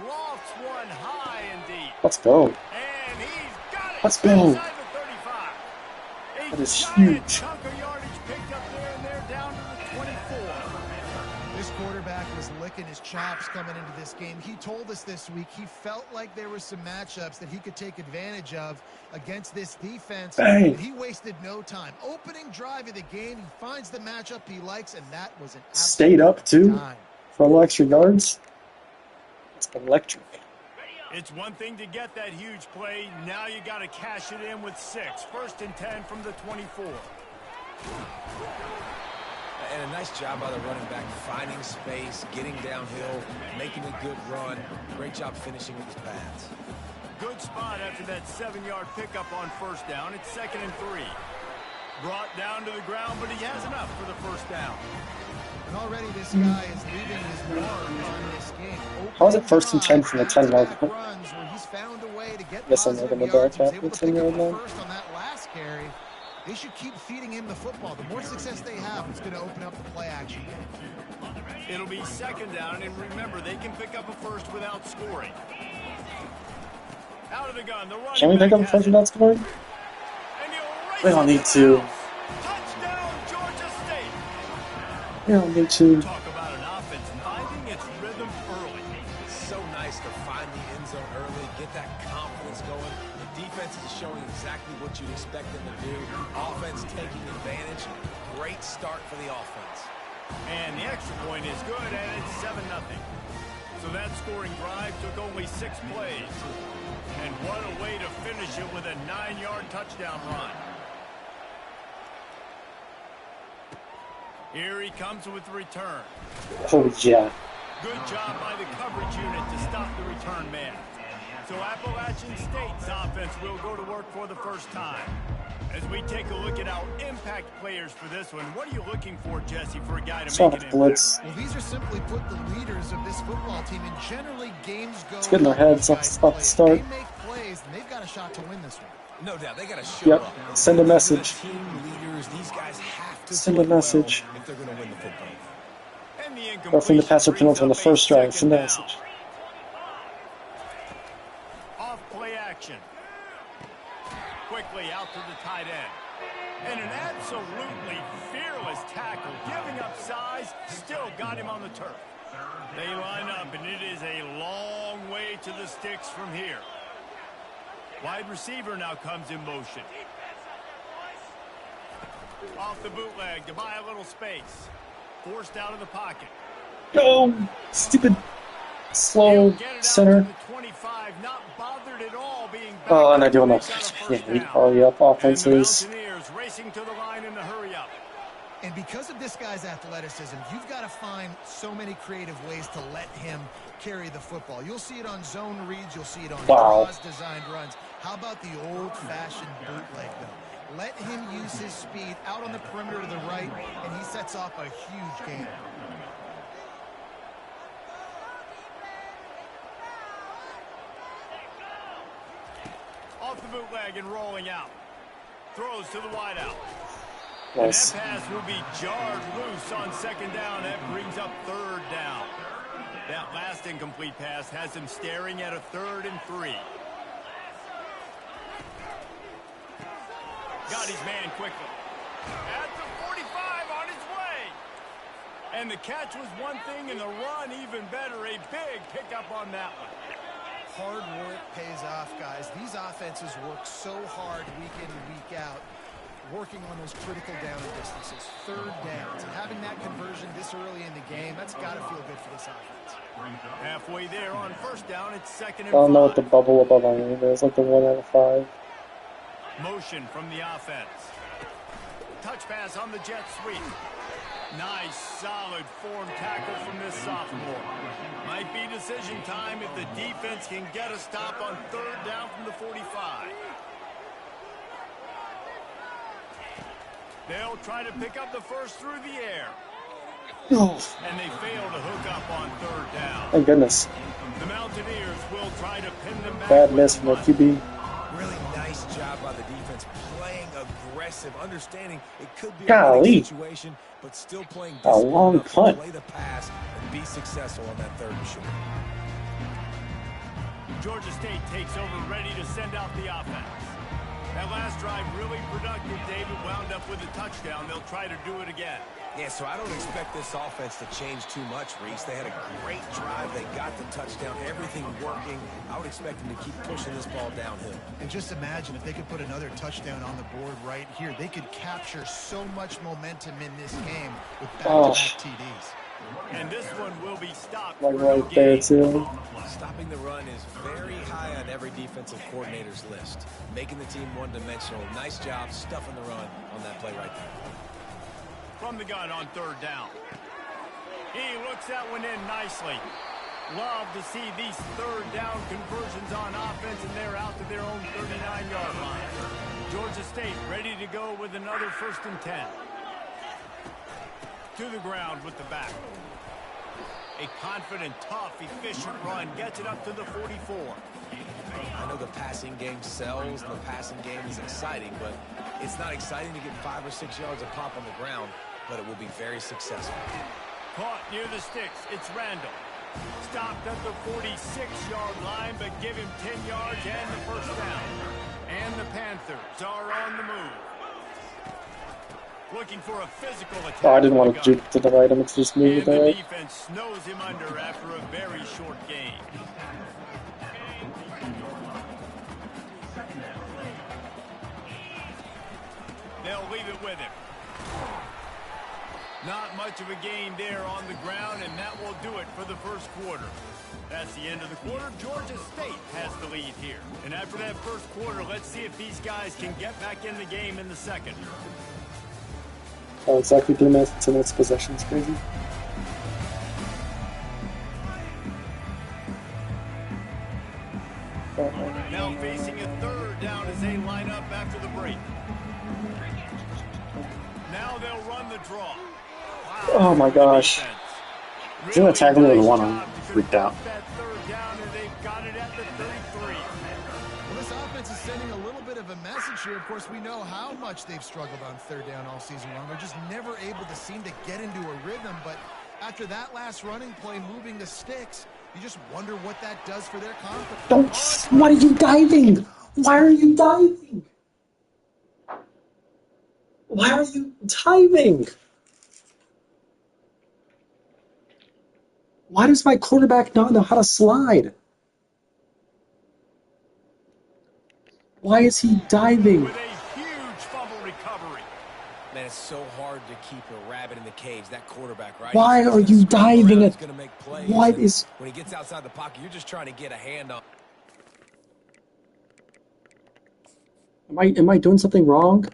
Lofts one high and deep. Let's go. And he's got it. Let's go. Inside the 35. That is huge. Chunk of yardage picked up there, and they're down to the 24. this quarterback was licking his chops coming into this game. He told us this week he felt like there were some matchups that he could take advantage of against this defense. Bang. He wasted no time. Opening drive of the game, he finds the matchup he likes, and that was an absolute Stayed up, too, time. for a little extra yards. It's electric. It's one thing to get that huge play. Now you got to cash it in with 6. 1st and 10 from the 24. And a Nice job by the running back, finding space, getting downhill, making a good run. Great job finishing with his pads. Good spot after that 7-yard pickup on first down. It's 2nd and 3. Brought down to the ground, but he has enough for the first down. And already this guy is leaving his mark on this game. How is it 1st and 10 from the 10-yard line? Runs where he's found a way to get Yes, I'm not going to ball trap the 10-yard line. First on that last carry. They should keep feeding him the football. The more success they have, it's going to open up the play action game. It'll be 2nd down, and remember, they can pick up a first without scoring. Out of the gun, the running Can we pick up a first without scoring? We don't need to. Touchdown, Georgia State. We don't need to. Talk about an offense finding its rhythm early. So nice to find the end zone early, get that confidence going. The defense is showing exactly what you'd expect them to do. Offense taking advantage. Great start for the offense. And the extra point is good, and it's 7-0. So that scoring drive took only 6 plays. And what a way to finish it with a 9-yard touchdown run. Here he comes with the return. Oh, yeah. Good job by the coverage unit to stop the return man. So Appalachian State's offense will go to work for the first time. As we take a look at our impact players for this one, what are you looking for, Jesse, for a guy to make an blitz. Well, these are simply put the leaders of this football team, and generally games go. It's good in their heads off the start. They make plays, and they've got a shot to win this one. No doubt, they got to show up. Send a message. Team leaders, these guys have to Send a message. well if they're going to win the football. Roughing the passer penalty on the first drive. Send a message. Off play action. Quickly out to the tight end. And an absolutely fearless tackle, giving up size, still got him on the turf. They line up, and it is a long way to the sticks from here. Wide receiver now comes in motion. Off the bootleg to buy a little space. Forced out of the pocket. Go! Stupid slow center. 25, not bothered at all being Oh, and I do enough. Yeah, hurry up offenses. Racing to the line in the hurry up. And because of this guy's athleticism, you've got to find so many creative ways to let him carry the football. You'll see it on zone reads. You'll see it on draws, designed runs. How about the old-fashioned bootleg, though? Let him use his speed out on the perimeter to the right, and he sets off a huge game. Off the bootleg and rolling out. Throws to the wideout. Nice. And that pass will be jarred loose on 2nd down. That brings up 3rd down. That last incomplete pass has him staring at a 3rd and 3. Got his man quickly. At the 45 on his way. And the catch was one thing, and the run even better. A big pickup on that one. Hard work pays off, guys. These offenses work so hard week in and week out, working on those critical down distances, 3rd downs. And having that conversion this early in the game, that's got to feel good for this offense. Halfway there on 1st down, it's 2nd and 5. I don't know what the bubble above on it is. Like the 1 out of 5. Motion from the offense. Touch pass on the jet sweep. Nice, solid form tackle from this sophomore. Might be decision time if the defense can get a stop on 3rd down from the 45. They'll try to pick up the first through the air. Oh. And they fail to hook up on 3rd down. Thank goodness. The Mountaineers will try to pin them back. Bad miss from the QB. Really nice job by the defense, playing aggressive, understanding it could be Golly. a winning situation, but still playing A long enough to punt. play the pass and be successful on that 3rd and short. Georgia State takes over, ready to send out the offense. That last drive really productive. David wound up with a touchdown. They'll try to do it again. Yeah, so I don't expect this offense to change too much, Reese. They had a great drive. They got the touchdown, everything working. I would expect them to keep pushing this ball downhill. And just imagine if they could put another touchdown on the board right here. They could capture so much momentum in this game with back-to-back TDs. And this one will be stopped. Like right there, too. Stopping the run is very high on every defensive coordinator's list. Making the team one-dimensional. Nice job stuffing the run on that play right there. from the gun on third down. He looks that one in nicely. Love to see these third down conversions on offense, and they're out to their own 39-yard line. Georgia State ready to go with another 1st and 10. To the ground with the back. A confident, tough, efficient run gets it up to the 44. I know the passing game sells, and the passing game is exciting, but it's not exciting to get 5 or 6 yards a pop on the ground, but it will be very successful. Caught near the sticks. It's Randall. Stopped at the 46-yard line, but give him 10 yards and the 1st down. And the Panthers are on the move. Looking for a physical attack. Oh, I didn't want to juke to the right. I'm just moving the there. defense snows him under after a very short gain. They'll leave it with him. Not much of a gain there on the ground, and that will do it for the 1st quarter. That's the end of the quarter. Georgia State has the lead here. And after that 1st quarter, let's see if these guys can get back in the game in the 2nd. Oh, exactly 3 minutes to next possession. It's crazy. Now facing a 3rd down as they line up after the break. Now they'll run the draw. Wow. Oh my gosh. He's gonna tackle me with one arm. Freaked out. That 3rd down, and they've got it at the 33. Well, this offense is sending a little bit of a message here. Of course, we know how much they've struggled on 3rd down all season long. They're just never able to seem to get into a rhythm. But after that last running play, moving the sticks, you just wonder what that does for their confidence. Don't. Why are you diving? Why are you diving? Why are you diving? Why does my quarterback not know how to slide? Why is he diving? With a huge fumble recovery. Man, it's so hard to keep a rabbit in the cage. That quarterback, right? Why are you diving at? Gonna make plays. What is? When he gets outside the pocket, you're just trying to get a hand on. Am I doing something wrong?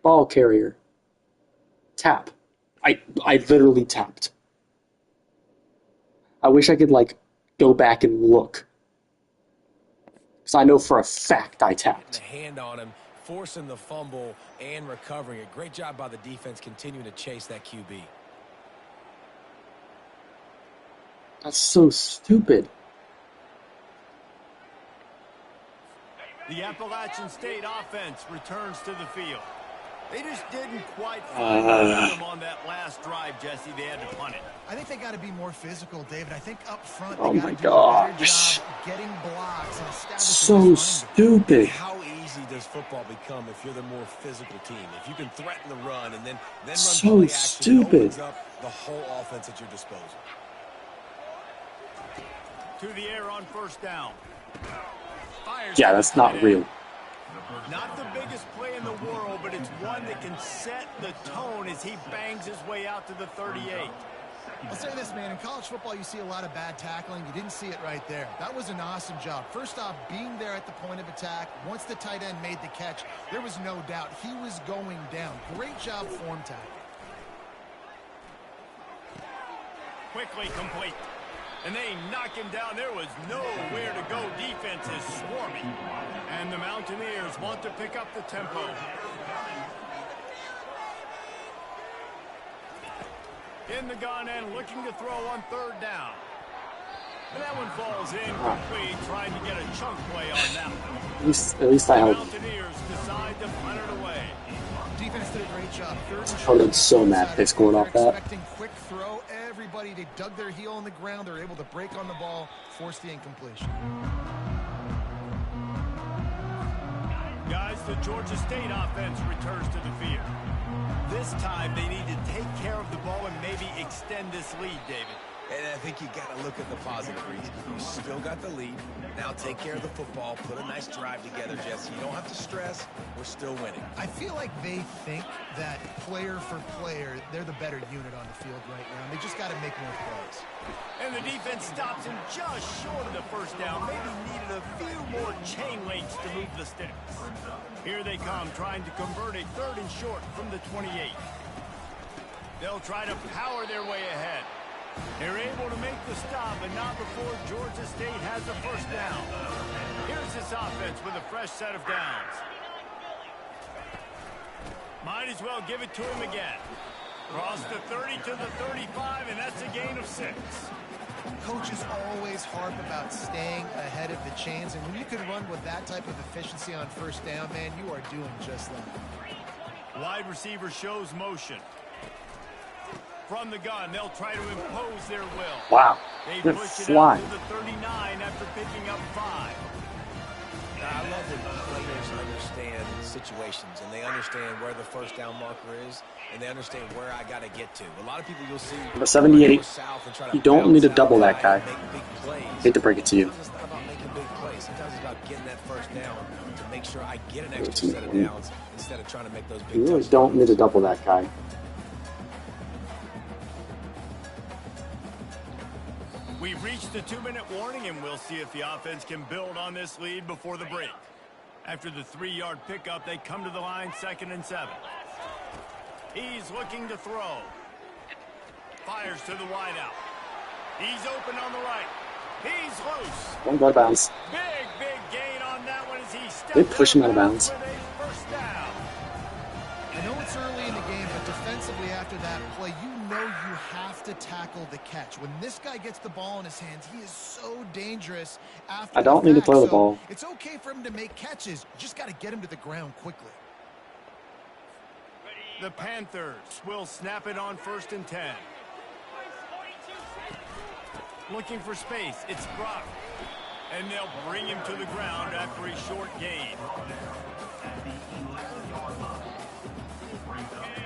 Ball carrier. Tap. I literally tapped. I wish I could like go back and look. Because I know for a fact I tapped. A hand on him, forcing the fumble and recovering it. Great job by the defense continuing to chase that QB. That's so stupid. The Appalachian State offense returns to the field. They just didn't quite find them on that last drive, Jesse. They had to punt it. I think they got to be more physical, David. I think up front Oh they my got to do a better gosh. job getting blocks and establishing So this running game. stupid. How easy does football become if you're the more physical team? If you can threaten the run and then run So play action, stupid. it opens up the whole offense at your disposal. To the air on 1st down. Fires Yeah, that's not real. Not the biggest play in the world, but it's one that can set the tone as he bangs his way out to the 38. I'll say this, man. In college football, you see a lot of bad tackling. You didn't see it right there. That was an awesome job. First off, being there at the point of attack. Once the tight end made the catch, there was no doubt he was going down. Great job form tackling. Quickly complete. And they knock him down. There was nowhere to go. Defense is swarming. And the Mountaineers want to pick up the tempo. In the gun and looking to throw on 3rd down. And that one falls incomplete, trying to get a chunk play on that one. At least I The hope. Mountaineers decide to punt it away. Defense did a great job. 3rd and I would've been short. so mad if they scored off They're that. expecting quick throw. Everybody, they dug their heel on the ground. They're able to break on the ball, force the incompletion. Guys, the Georgia State offense returns to the field. This time they need to take care of the ball and maybe extend this lead, David. And I think you got to look at the positive reason. You still got the lead. Now take care of the football. Put a nice drive together, Jesse. You don't have to stress. We're still winning. I feel like they think that player for player, they're the better unit on the field right now. And they just got to make more plays. And the defense stops him just short of the 1st down. Maybe needed a few more chain links to move the sticks. Here they come, trying to convert a 3rd and short from the 28. They'll try to power their way ahead. They're able to make the stop, but not before Georgia State has a first down. Here's this offense with a fresh set of downs. Might as well give it to him again. Cross the 30 to the 35, and that's a gain of 6. Coaches always harp about staying ahead of the chains, and when you can run with that type of efficiency on first down, man, you are doing just that. Wide receiver shows motion. From the gun, they'll try to impose their will. Wow. They They're push it flying. out to the 39 after picking up 5. I love when players understand situations and they understand where the first down marker is and they understand where I got to get to. A lot of people you'll see. Number 78. You don't need to double that guy. Hate to break it to you. It's not about making big plays. Sometimes it's about getting that first down to make sure I get an extra set of downs instead of trying to make those big You really don't need to double that guy. We've reached the 2-minute warning, and we'll see if the offense can build on this lead before the break. After the 3-yard pickup, they come to the line 2nd and 7. He's looking to throw. Fires to the wideout. He's open on the right. He's loose. Don't go out of bounds. Big gain on that one as he steps They push him out of bounds. with a first down. I know it's early in the game, but defensively after that play, you know you have to tackle the catch. When this guy gets the ball in his hands, he is so dangerous after I don't need to throw the ball. It's okay for him to make catches. You just got to get him to the ground quickly. The Panthers will snap it on 1st and 10. Looking for space. It's Brock. And they'll bring him to the ground after a short gain.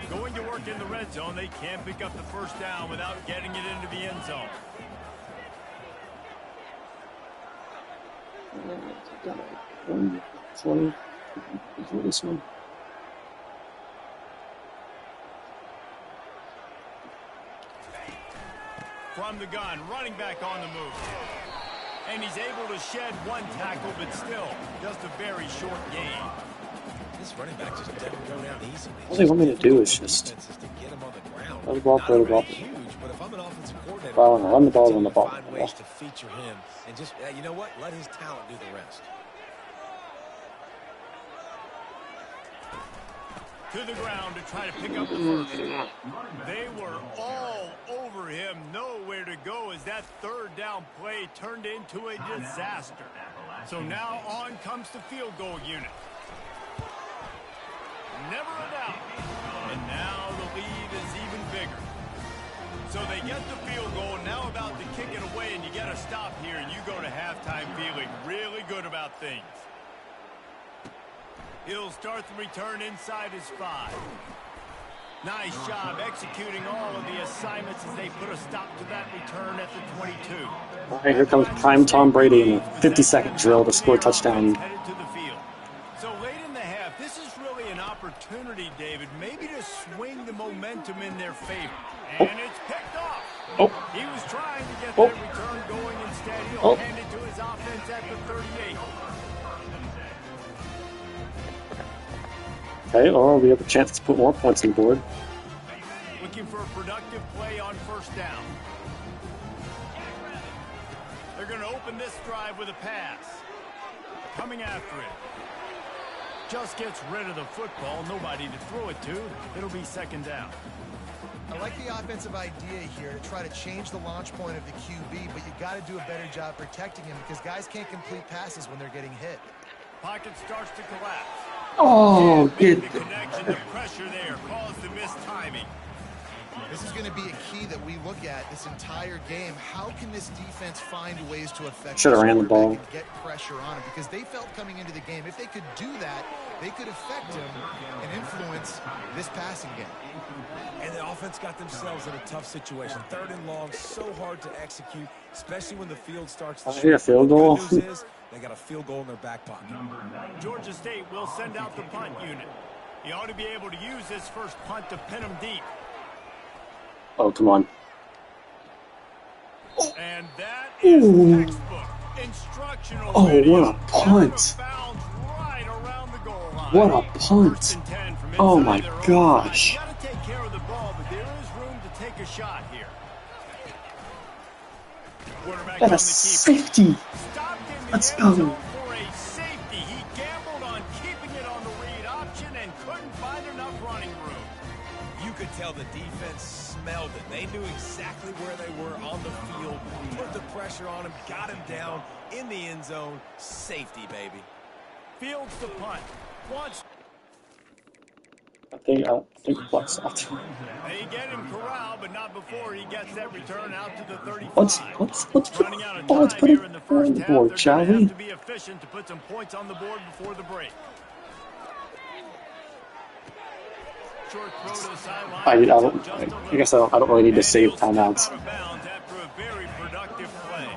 Going to work in the red zone. They can't pick up the first down without getting it into the end zone. This one. From the gun, running back on the move. And he's able to shed 1 tackle, but still just a very short gain. This running back just doesn't go down easy. All they want me to do is just throw the ball, throw the ball. But if I'm an offensive coordinator, Run the ball, run the ball. Find ways to feature him and just, you know what? Let his talent do the rest. To the ground to try to pick up the first. They were all over him, nowhere to go as that 3rd down play turned into a disaster. So now on comes the field goal unit. Never a doubt. And now the lead is even bigger. So they get the field goal, now about to kick it away, and you got to stop here, and you go to halftime feeling really good about things. He'll start the return inside his 5. Nice job executing all of the assignments as they put a stop to that return at the 22. All right, here comes prime Tom Brady in a 50-second drill to score a touchdown. Headed to the field. So late in the half, this is really an opportunity, David, maybe to swing the momentum in their favor. And it's picked off. He was trying to get that return going instead. He'll hand it to his offense at the 38. Okay, or we have a chance to put more points on the board. Looking for a productive play on first down. They're going to open this drive with a pass. Coming after it. Just gets rid of the football. Nobody to throw it to. It'll be 2nd down. I like the offensive idea here to try to change the launch point of the QB, but you got to do a better job protecting him because guys can't complete passes when they're getting hit. Pocket starts to collapse. Oh, the connection, the pressure there caused the missed timing. This is going to be a key that we look at this entire game. How can this defense find ways to affect Should have ran the ball. and get pressure on him? Because they felt coming into the game, if they could do that, they could affect him and influence this passing game. And the offense got themselves in a tough situation. 3rd and long, so hard to execute, especially when the field starts to I hear a field goal. The good news is they got a field goal in their back pocket. Georgia State will send out the punt unit. He ought to be able to use this first punt to pin him deep. Oh, come on. And that is textbook instructional. Oh, what a punt. Right around the goal line. What a punt. Oh, my gosh. You got to take care of the ball, but there is room take a shot here. And a safety. Let's go. For a safety. He gambled on keeping it on the read option and couldn't find enough running room. You could tell the defense smelled it. They knew exactly where they were on the field, put the pressure on him, got him down in the end zone. Safety, baby. Fields the punt. Wants. I think Buck's off. They get him corralled, but not before he gets that return out to the 35. Let's Running out of let's time put here it in the first half. forward, They're shall going to we? have to be efficient to put some points on the board before the break. Short throw to the sideline. I guess I don't really need to save timeouts. Out of bounds after a very productive play.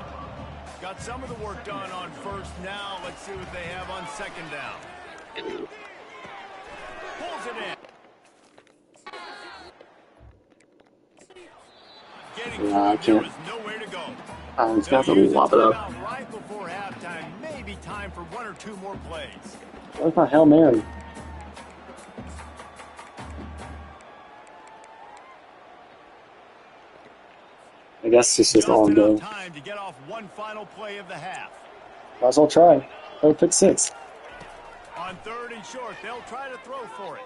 Got some of the work done on first. Now let's see what they have on second down. Pulls it in. Yeah, I can't. Nowhere to go. I'm just gonna have to lob it up. Right before halftime, maybe time for one or two more plays. Where's my Hail Mary? I guess it's just on go. Time to get off one final play of the half. Might as well try. Oh, pick 6. On 3rd and short, they'll try to throw for it.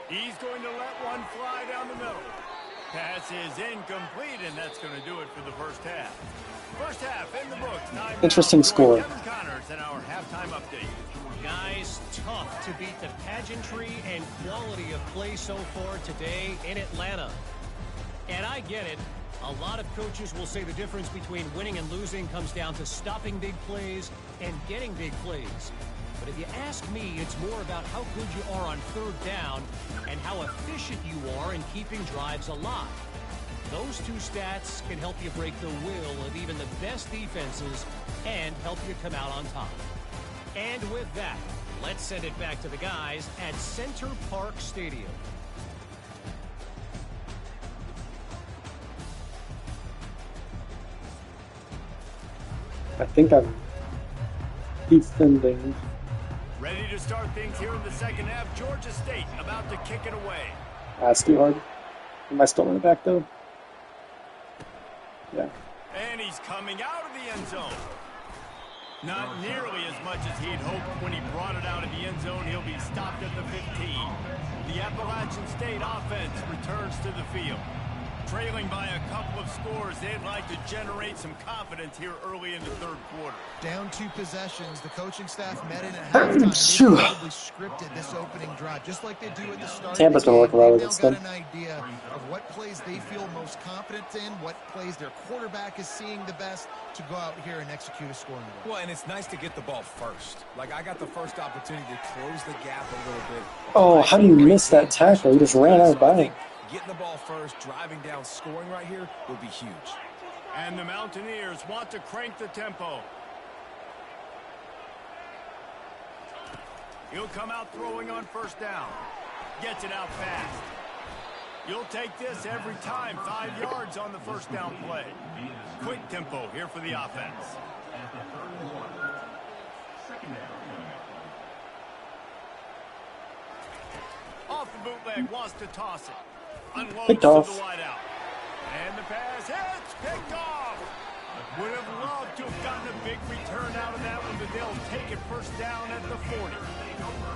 He's going to let one fly down the middle. Pass is incomplete, and that's going to do it for the first half. First half in the books. Interesting score. Kevin Connors and our halftime update. Guys, tough to beat the pageantry and quality of play so far today in Atlanta. And I get it. A lot of coaches will say the difference between winning and losing comes down to stopping big plays and getting big plays. But if you ask me, it's more about how good you are on 3rd down and how efficient you are in keeping drives alive. Those two stats can help you break the will of even the best defenses and help you come out on top. And with that, let's send it back to the guys at Center Park Stadium. I think I'm defending. Ready to start things here in the second half. Georgia State about to kick it away. That's too hard. Am I still in the back though? Yeah. And he's coming out of the end zone. Not nearly as much as he'd hoped when he brought it out of the end zone. He'll be stopped at the 15. The Appalachian State offense returns to the field. Trailing by a couple of scores, they'd like to generate some confidence here early in the 3rd quarter. Down 2 possessions, the coaching staff met in at halftime. They probably scripted this opening drive, just like they do at the start. Tampa's gonna work well with this They've now got an idea of what plays they feel most confident in, what plays their quarterback is seeing the best to go out here and execute a scoring goal. Well, and it's nice to get the ball first. Like, I got the first opportunity to close the gap a little bit. Oh, how do you miss that tackle? He just ran out by it. Getting the ball first, driving down, scoring right here would be huge. And the Mountaineers want to crank the tempo. He'll come out throwing on first down. Gets it out fast. You'll take this every time. 5 yards on the first down play. Quick tempo here for the offense. Off the bootleg, wants to toss it. Unloads Picked to off. the wideout. And the pass hits, picked off. Would have loved to have gotten a big return out of that one, but they'll take it first down at the 40.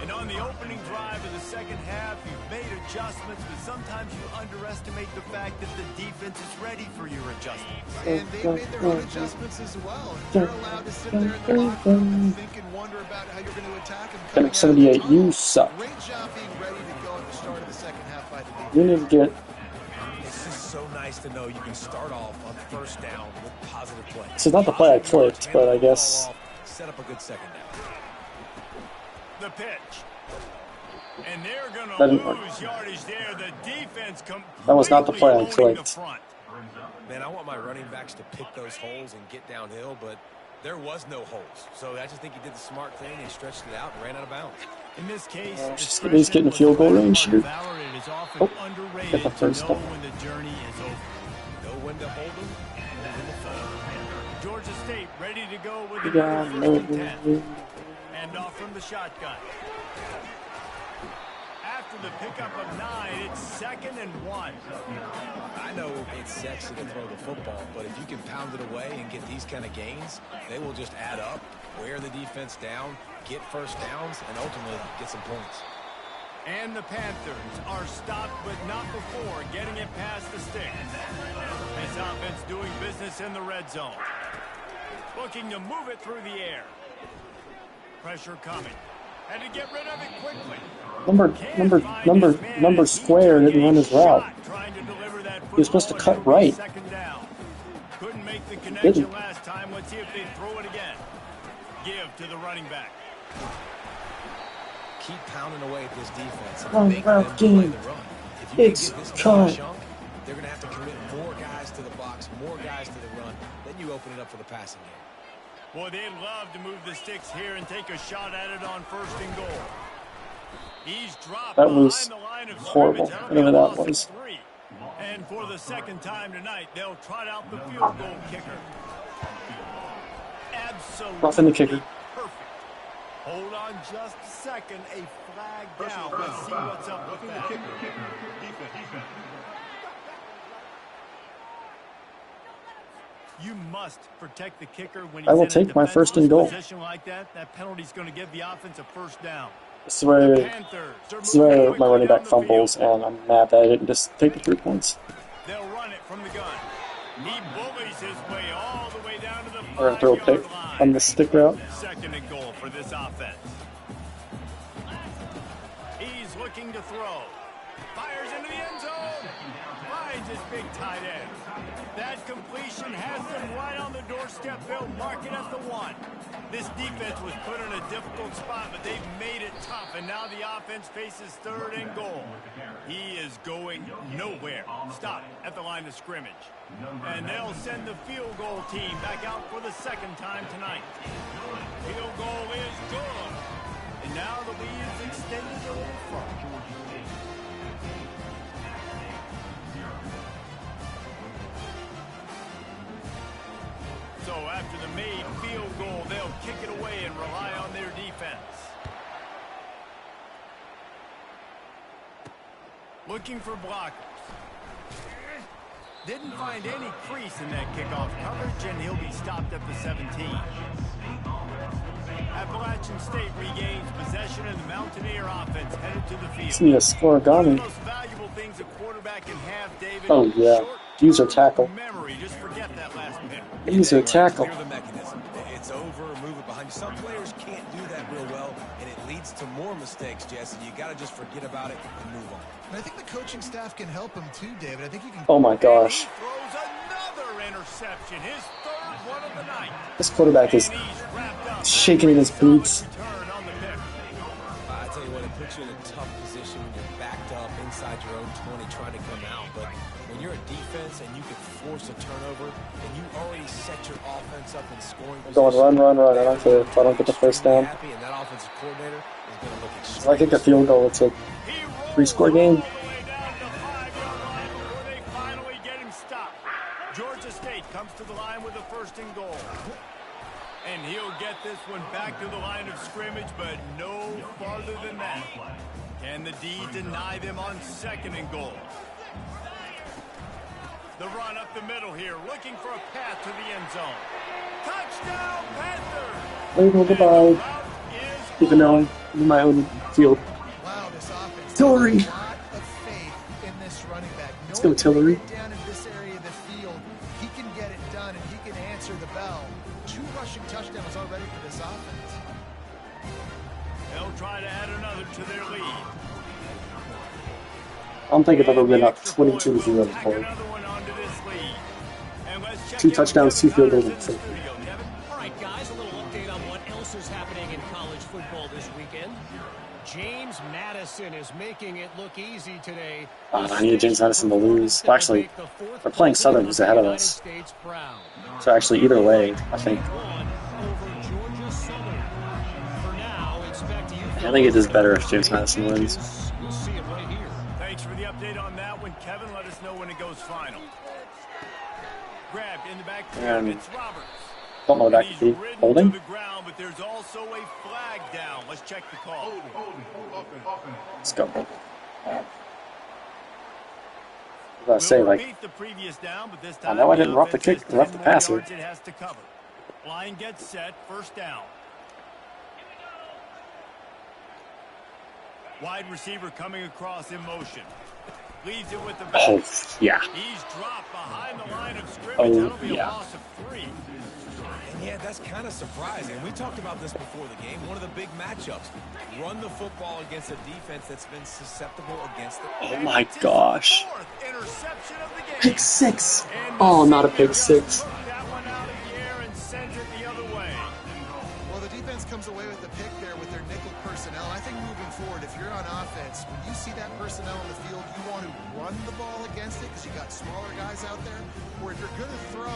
And on the opening drive of the second half, you've made adjustments, but sometimes you underestimate the fact that the defense is ready for your adjustments. And they made their own adjustments as well. You're allowed to sit there in the locker room and think and wonder about how you're going to attack them. Got 78. You suck. Great job being ready to go at the start of the second half by the defense. You need to get. It's just so nice to know you can start off on first down with positive play. This is not the play I clicked, but I guess. Set up a good second down. The pitch. And they're going That to didn't work. lose yardage there. The defense That was not the play I completely owning the clicked. front. Man, I want my running backs to pick those holes and get downhill, but there was no holes. So I just think he did the smart thing and stretched it out and ran out of bounds. In this case, He's getting field goal range here. It is often Oh, underrated get the to first know step. when the journey is over. Know when to hold them and know when to fold. Georgia State ready to go with the Yeah, first and 10. And off from the shotgun. After the pickup of 9, it's 2nd and 1. I know it's sexy to throw the football, but if you can pound it away and get these kind of gains, they will just add up, wear the defense down, get first downs, and ultimately get some points. And the Panthers are stopped, but not before getting it past the sticks. This offense doing business in the red zone. Looking to move it through the air. Pressure coming. Had to get rid of it quickly. Number square didn't run his route. He was supposed to cut right. Couldn't make the connection last time. Let's see if they throw it again. Give to the running back. Keep pounding away at this defense. Run route game. It's cut. They're going to have to commit more guys to the box, more guys to the run. Then you open it up for the passing game. Boy, they'd love to move the sticks here and take a shot at it on 1st and goal. He's dropped that was behind the line of horrible, whatever that was. And for the second time tonight, they'll trot out the field goal kicker. Absolutely Roughing the kicker. perfect. Hold on just a second. A flag down. Let's see what's up with that. You must protect the kicker when he's I will in a take my 1st and goal. position like that. That penalty's going to give the offense a first down. This is where my running back fumbles, and I'm mad that I didn't just take the 3 points. They'll run it from the gun. He bullies his way all the way down to the 5-yard Or throw a pick line. on the stick route. 2nd and goal for this offense. He's looking to throw. Fires into the end zone. Finds his big tight end. That completion has them right on the doorstep. They'll mark it at the 1. This defense was put in a difficult spot, but they've made it tough, and now the offense faces 3rd and goal. He is going nowhere. Stop at the line of scrimmage. And they'll send the field goal team back out for the 2nd time tonight. Field goal is good. And now the lead is extended a little further. So after the made field goal, they'll kick it away and rely on their defense. Looking for blockers. Didn't find any crease in that kickoff coverage, and he'll be stopped at the 17. Appalachian State regains possession, and the Mountaineer offense headed to the field. It's me a scoregami. One of the most valuable things a quarterback can have, David. Oh yeah, user tackle. Memory. Just forget that last pick. User tackle. Clear the mechanism. It's over, move it behind you. Some players can't do that real well, and it leads to more mistakes, Jesse. You got to just forget about it and move on. And I think the coaching staff can help him too, David. I think he can. Oh my gosh. He throws another interception, his 3rd one of the night. This quarterback is And he's wrapped up. shaking in his boots. Return on the pick. I tell you what, it puts you in a tough position when you're backed up inside your own 20 trying to come out. But when you're a defense and you can force a turnover and you already set your offense up in scoring Going position, run. I don't care if I don't get the first down. happy, and that offensive coordinator is going to look So I kick a field goal, it's a 3-score game. All the way down to the 5-yard line before they finally get him stopped. Georgia State comes to the line with a 1st and goal. And he'll get this one back to the line of scrimmage, but no farther than that. Can the D deny them on 2nd and goal? The run up the middle here, looking for a path to the end zone. Touchdown, Panthers! Label goodbye. Even though I'm in my own field. Wow, this offense. Tillery. A lot of faith in this running back. Let's go, Tillery. Down in this area of the field, he can get it done and he can answer the bell. 2 rushing touchdowns already for this offense. They'll try to add another to their lead. I don't think I've ever been up 22-0 before. 2 touchdowns, 2 field goals. All right, guys, a little update on what else is happening in college football this weekend. James Madison is making it look easy today. I needed James Madison to lose. Well, actually, they're playing Southern, who's ahead of us. So actually, either way, I think. I think it is better if James Madison wins. Thanks for the update on that one, Kevin. Let us know when it goes final. Grabbed in the backfield, And it's Roberts. don't know what that could be. Holding? The ground, but there's also a flag down. Let's check the call. Let's go. I say, like, I know I didn't rough the kick, rough the passer. Line gets set, first down. Wide receiver coming across in motion. Leads it with the back. Oh, yeah. He's dropped behind the line of scrimmage. That'll be a loss of 3. And yeah, that's kind of surprising. We talked about this before the game. One of the big matchups. Run the football against a defense that's been susceptible against it. Oh my gosh. Pick 6. Oh, not a pick 6. Well, the defense comes away with the pick there with their nickel personnel. I think moving forward, if you're on offense, when you see that personnel on the field, you want to run the ball against it because you got smaller guys out there. Or if you're going to throw,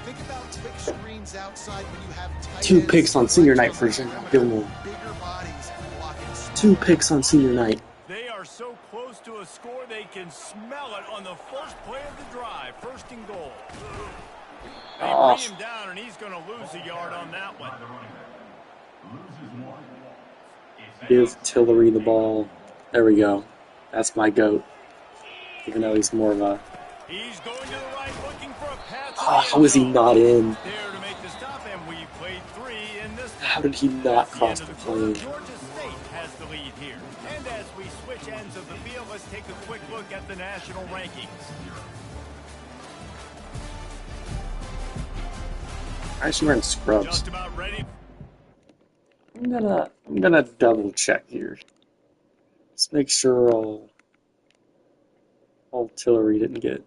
think about quick screens outside when you have tight 2 picks on senior night for Gilmore. 2 picks on senior night. They are so close to a score, they can smell it on the first play of the drive. First and goal. They bring him down, and he's going to lose a yard on that one. Give Tillery the ball. There we go. That's my GOAT. Even though he's more of a... He's going to the right, looking for a pass. How is he not in? There to make the stop, and we played 3 in this. How did he not cross the plane? Georgia State has the lead here. And as we switch ends of the field, let's take a quick look at the national rankings. I should wear scrubs. Just about ready. I'm gonna double check here. Let's make sure old Tillery didn't get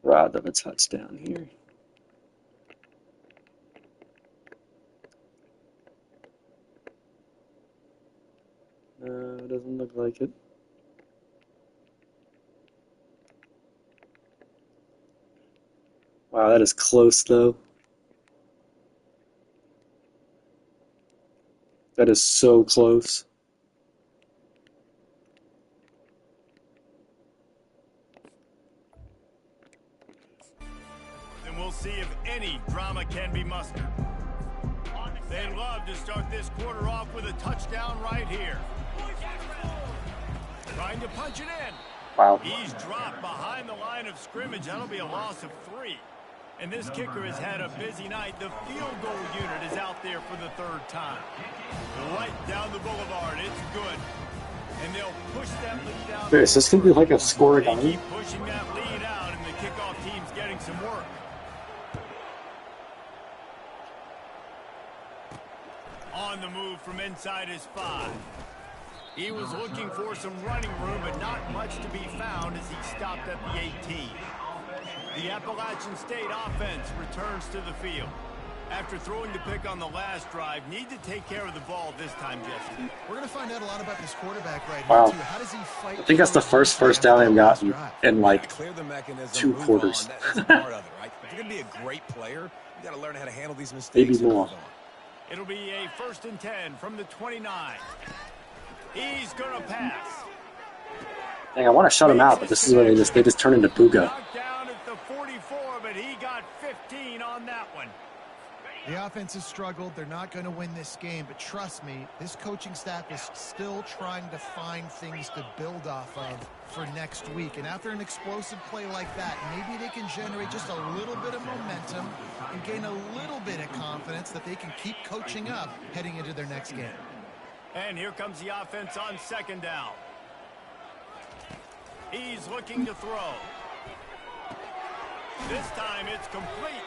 robbed of a touchdown here. No, it doesn't look like it. Wow, that is close though. That is so close. Then we'll see if any drama can be mustered. They'd love to start this quarter off with a touchdown right here. Trying to punch it in. Wow. He's dropped behind the line of scrimmage. That'll be a loss of 3. And this kicker has had a busy night. The field goal unit is out there for the 3rd time. Right down the boulevard. It's good. And they'll push that lead out. Is this going to be like a score They again? keep pushing that lead out, and the kickoff team's getting some work. On the move from inside his 5. He was looking for some running room, but not much to be found as he stopped at the 18. The Appalachian State offense returns to the field. After throwing the pick on the last drive, need to take care of the ball this time, Jesse. We're going to find out a lot about this quarterback right Wow. here, too. How does he fight? I think that's the first down I've gotten in like Clear the mechanism, 2 move quarters. on. That's part of it, right? If you're going to be a great player, you got to learn how to handle these mistakes. Maybe and more. move on. It'll be a 1st and 10 from the 29. He's going to pass. Dang, I want to shut him out, but this is where they just turn into Booga. Knocked down at the 44, but he got 15 on that one. The offense has struggled. They're not going to win this game, but trust me, this coaching staff is still trying to find things to build off of for next week. And after an explosive play like that, maybe they can generate just a little bit of momentum and gain a little bit of confidence that they can keep coaching up heading into their next game. And here comes the offense on 2nd down. He's looking to throw. This time it's complete.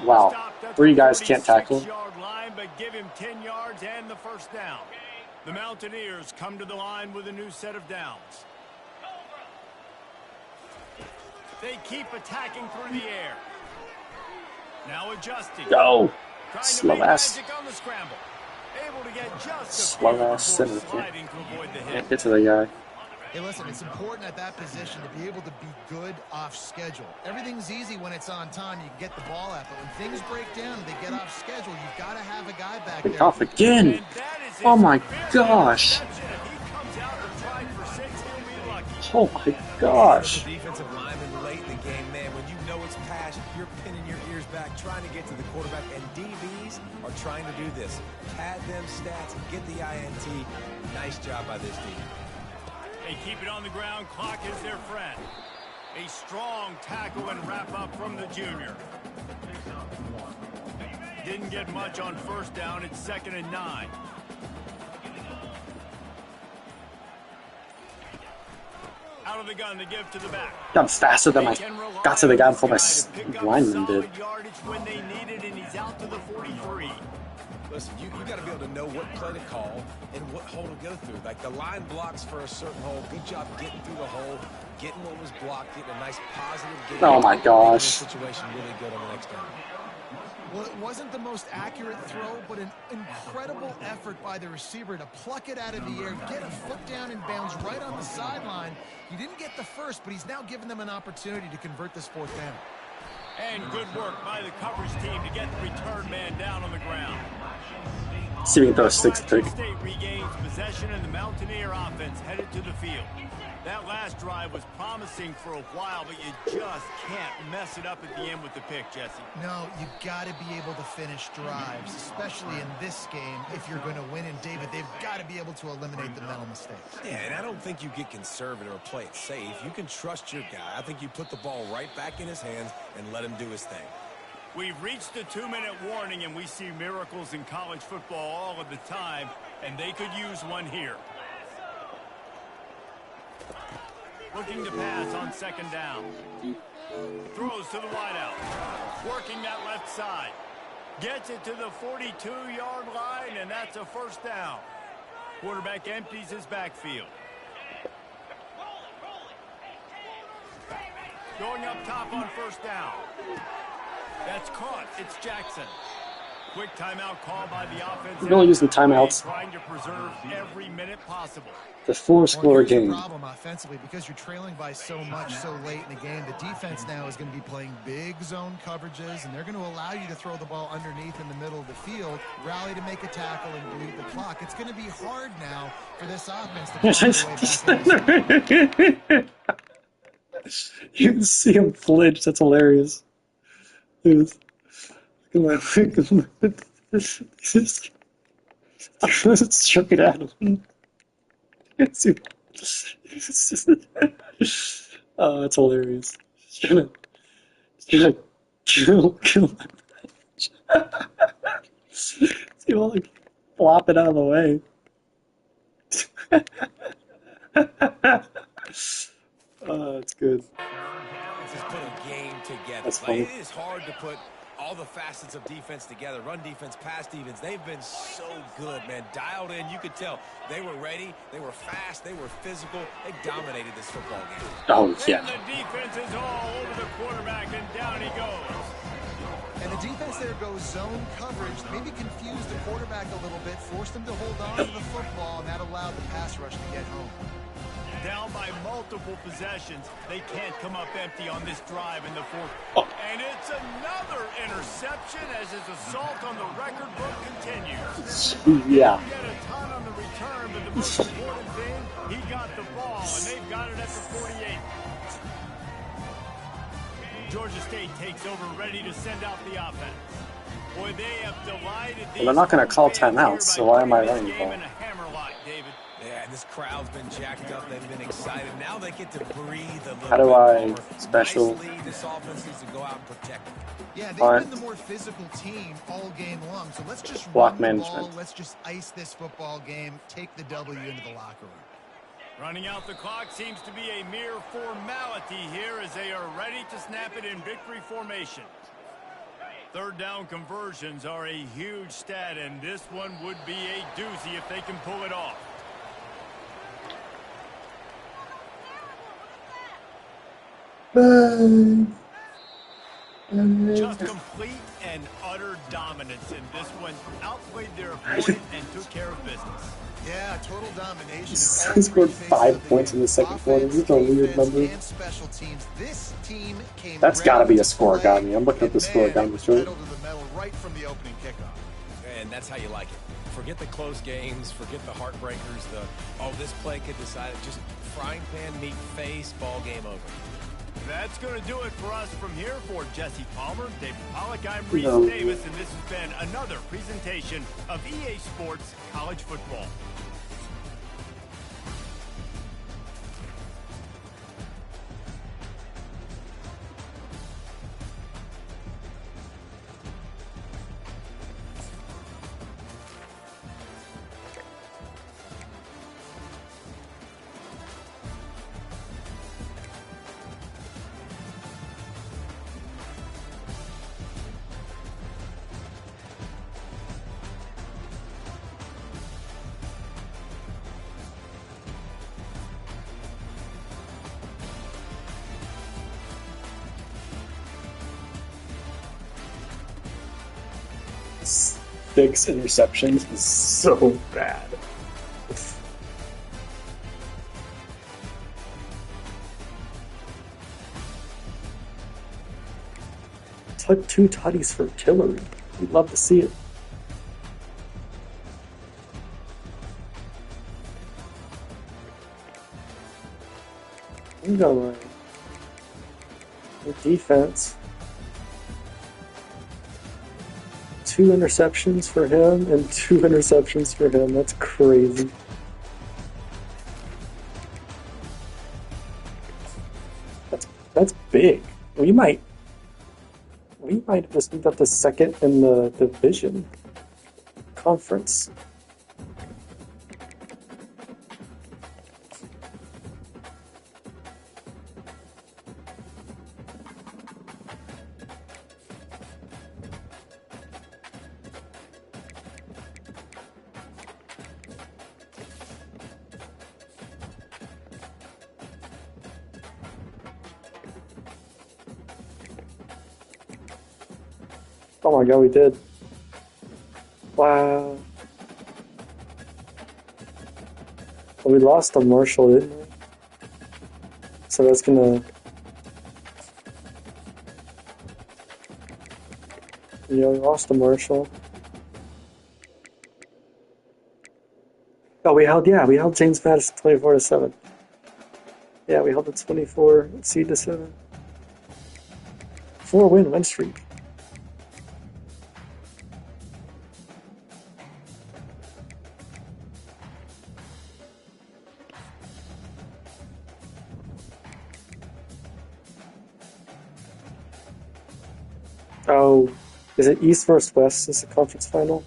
Wow. Stopped at 3 the guys can't tackle. 46-yard line, but give him 10 yards and the 1st down. The Mountaineers come to the line with a new set of downs. They keep attacking through the air. Now adjusting. Go. Trying Slow to make ass. magic on the scramble. Able to get just a Slow few ass before center. sliding to avoid the hit. Can't get to the guy. Hey, listen, it's important at that position to be able to be good off schedule. Everything's easy when it's on time. You can get the ball out. But when things break down and they get off schedule, you've got to have a guy back Pick there. off again. And that is his Oh my fifth gosh. interception. If he comes out and tries for 6, he'll be lucky. Oh my gosh. The defensive lineman late in the game, man, when you know it's pass, you're pinning your ears back, trying to get to the quarterback, and DBs are trying to do this. Pad them stats, get the INT. Nice job by this team. They keep it on the ground. Clock is their friend. A strong tackle and wrap up from the junior. Didn't get much on first down. It's 2nd and 9. Out of the gun to give to the back. I'm faster than I got to the guy before my lineman did. When they need it, and he's out to the 43. Listen, you got to be able to know what play to call and what hole to go through. Like the line blocks for a certain hole. Good job getting through the hole, getting what was blocked, getting a nice positive game. Oh my gosh. Situation really good on the next down. Well, it wasn't the most accurate throw, but an incredible effort by the receiver to pluck it out of the air, get a foot down and bounce right on the sideline. He didn't get the first, but he's now given them an opportunity to convert this 4th down. And good work by the coverage team to get the return man down on the ground. See if we can throw a 6-3. State regains possession, and the Mountaineer offense headed to the field. That last drive was promising for a while, but you just can't mess it up at the end with the pick, Jesse. No, you got to be able to finish drives, especially in this game. If you're going to win, and David, they've got to be able to eliminate the mental mistakes. Yeah, and I don't think you get conservative or play it safe. You can trust your guy. I think you put the ball right back in his hands and let him do his thing. We've reached the 2-minute warning, and we see miracles in college football all of the time, and they could use one here. Looking to pass on 2nd down. Throws to the wideout. Working that left side. Gets it to the 42-yard line, and that's a 1st down. Quarterback empties his backfield. Going up top on 1st down. That's caught. It's Jackson. Quick timeout call by the offense. We're going to use the timeouts. Trying to preserve every minute possible. The 4-score game. The problem offensively, because you're trailing by so much so late in the game, the defense now is going to be playing big zone coverages, and they're going to allow you to throw the ball underneath in the middle of the field, rally to make a tackle, and bleed the clock. It's going to be hard now for this offense to find their way back in. You can see him flinch. That's hilarious. Just shook it at him. Oh, that's hilarious. He's gonna kill my See him like flop it out of the way. Oh, that's good. Just put a game together. That's funny. It is hard to put all the facets of defense together. Run defense, pass defense. They've been so good, man. Dialed in. You could tell they were ready. They were fast. They were physical. They dominated this football game. Oh, yeah. And the defense is all over the quarterback, and down he goes. And the defense there goes zone coverage, maybe confused the quarterback a little bit, forced him to hold on to the football, and that allowed the pass rush to get home. Down by multiple possessions. They can't come up empty on this drive in the 4th. Oh. And it's another interception as his assault on the record book continues. Yeah. He get a ton on the return, but the most important thing, he got the ball, and they've got it at the 48. Georgia State takes over, ready to send out the offense. Boy, they have delighted these. Well, they're not going to call timeouts, so why am I running the ball? Yeah, this crowd's been jacked up. They've been excited. Now they get to breathe a little How do bit I more. special? Nice lead. This offense needs to go out and protect it. Yeah, they've Alright. been the more physical team all game long. So let's just Block run the management. ball. Let's just ice this football game, take the W into the locker room. Running out the clock seems to be a mere formality here as they are ready to snap it in victory formation. 3rd down conversions are a huge stat, and this one would be a doozy if they can pull it off. Just complete and utter dominance in this one. Outplayed their opponent and took care of business. Yeah, total domination. He scored 5 points in the second quarter. This is a weird number. Special teams. This team came That's got to be a score, got me. I'm looking at the score, got me short. Right from the opening kickoff. And that's how you like it. Forget the close games. Forget the heartbreakers. This play could decide it. Just frying pan, meet face, ball game over. That's going to do it for us from here. For Jesse Palmer, David Pollack, I'm Reese Davis, and this has been another presentation of EA Sports College Football. 6 interceptions is so bad. Took 2 tutties for Tillery. We'd love to see it. I'm going with defense. 2 interceptions for him and 2 interceptions for him. That's crazy. That's big. We might just end up the second in the division conference. Oh my god, we did. Wow. Well, we lost to Marshall, didn't we? So that's gonna... Yeah, we lost to Marshall. Oh, we held James Madison 24-7. Yeah, we held the 24 seed to 7. 4-win win streak. Oh, is it East versus West? Is the conference final?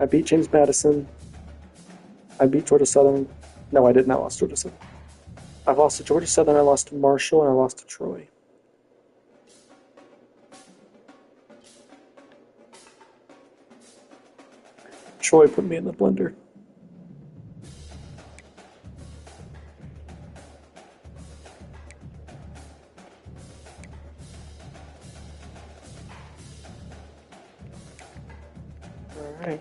I beat James Madison. I beat Georgia Southern. No, I did not lose Georgia Southern. I've lost to Georgia Southern, I lost to Marshall, and I lost to Troy. Troy put me in the blender. All right.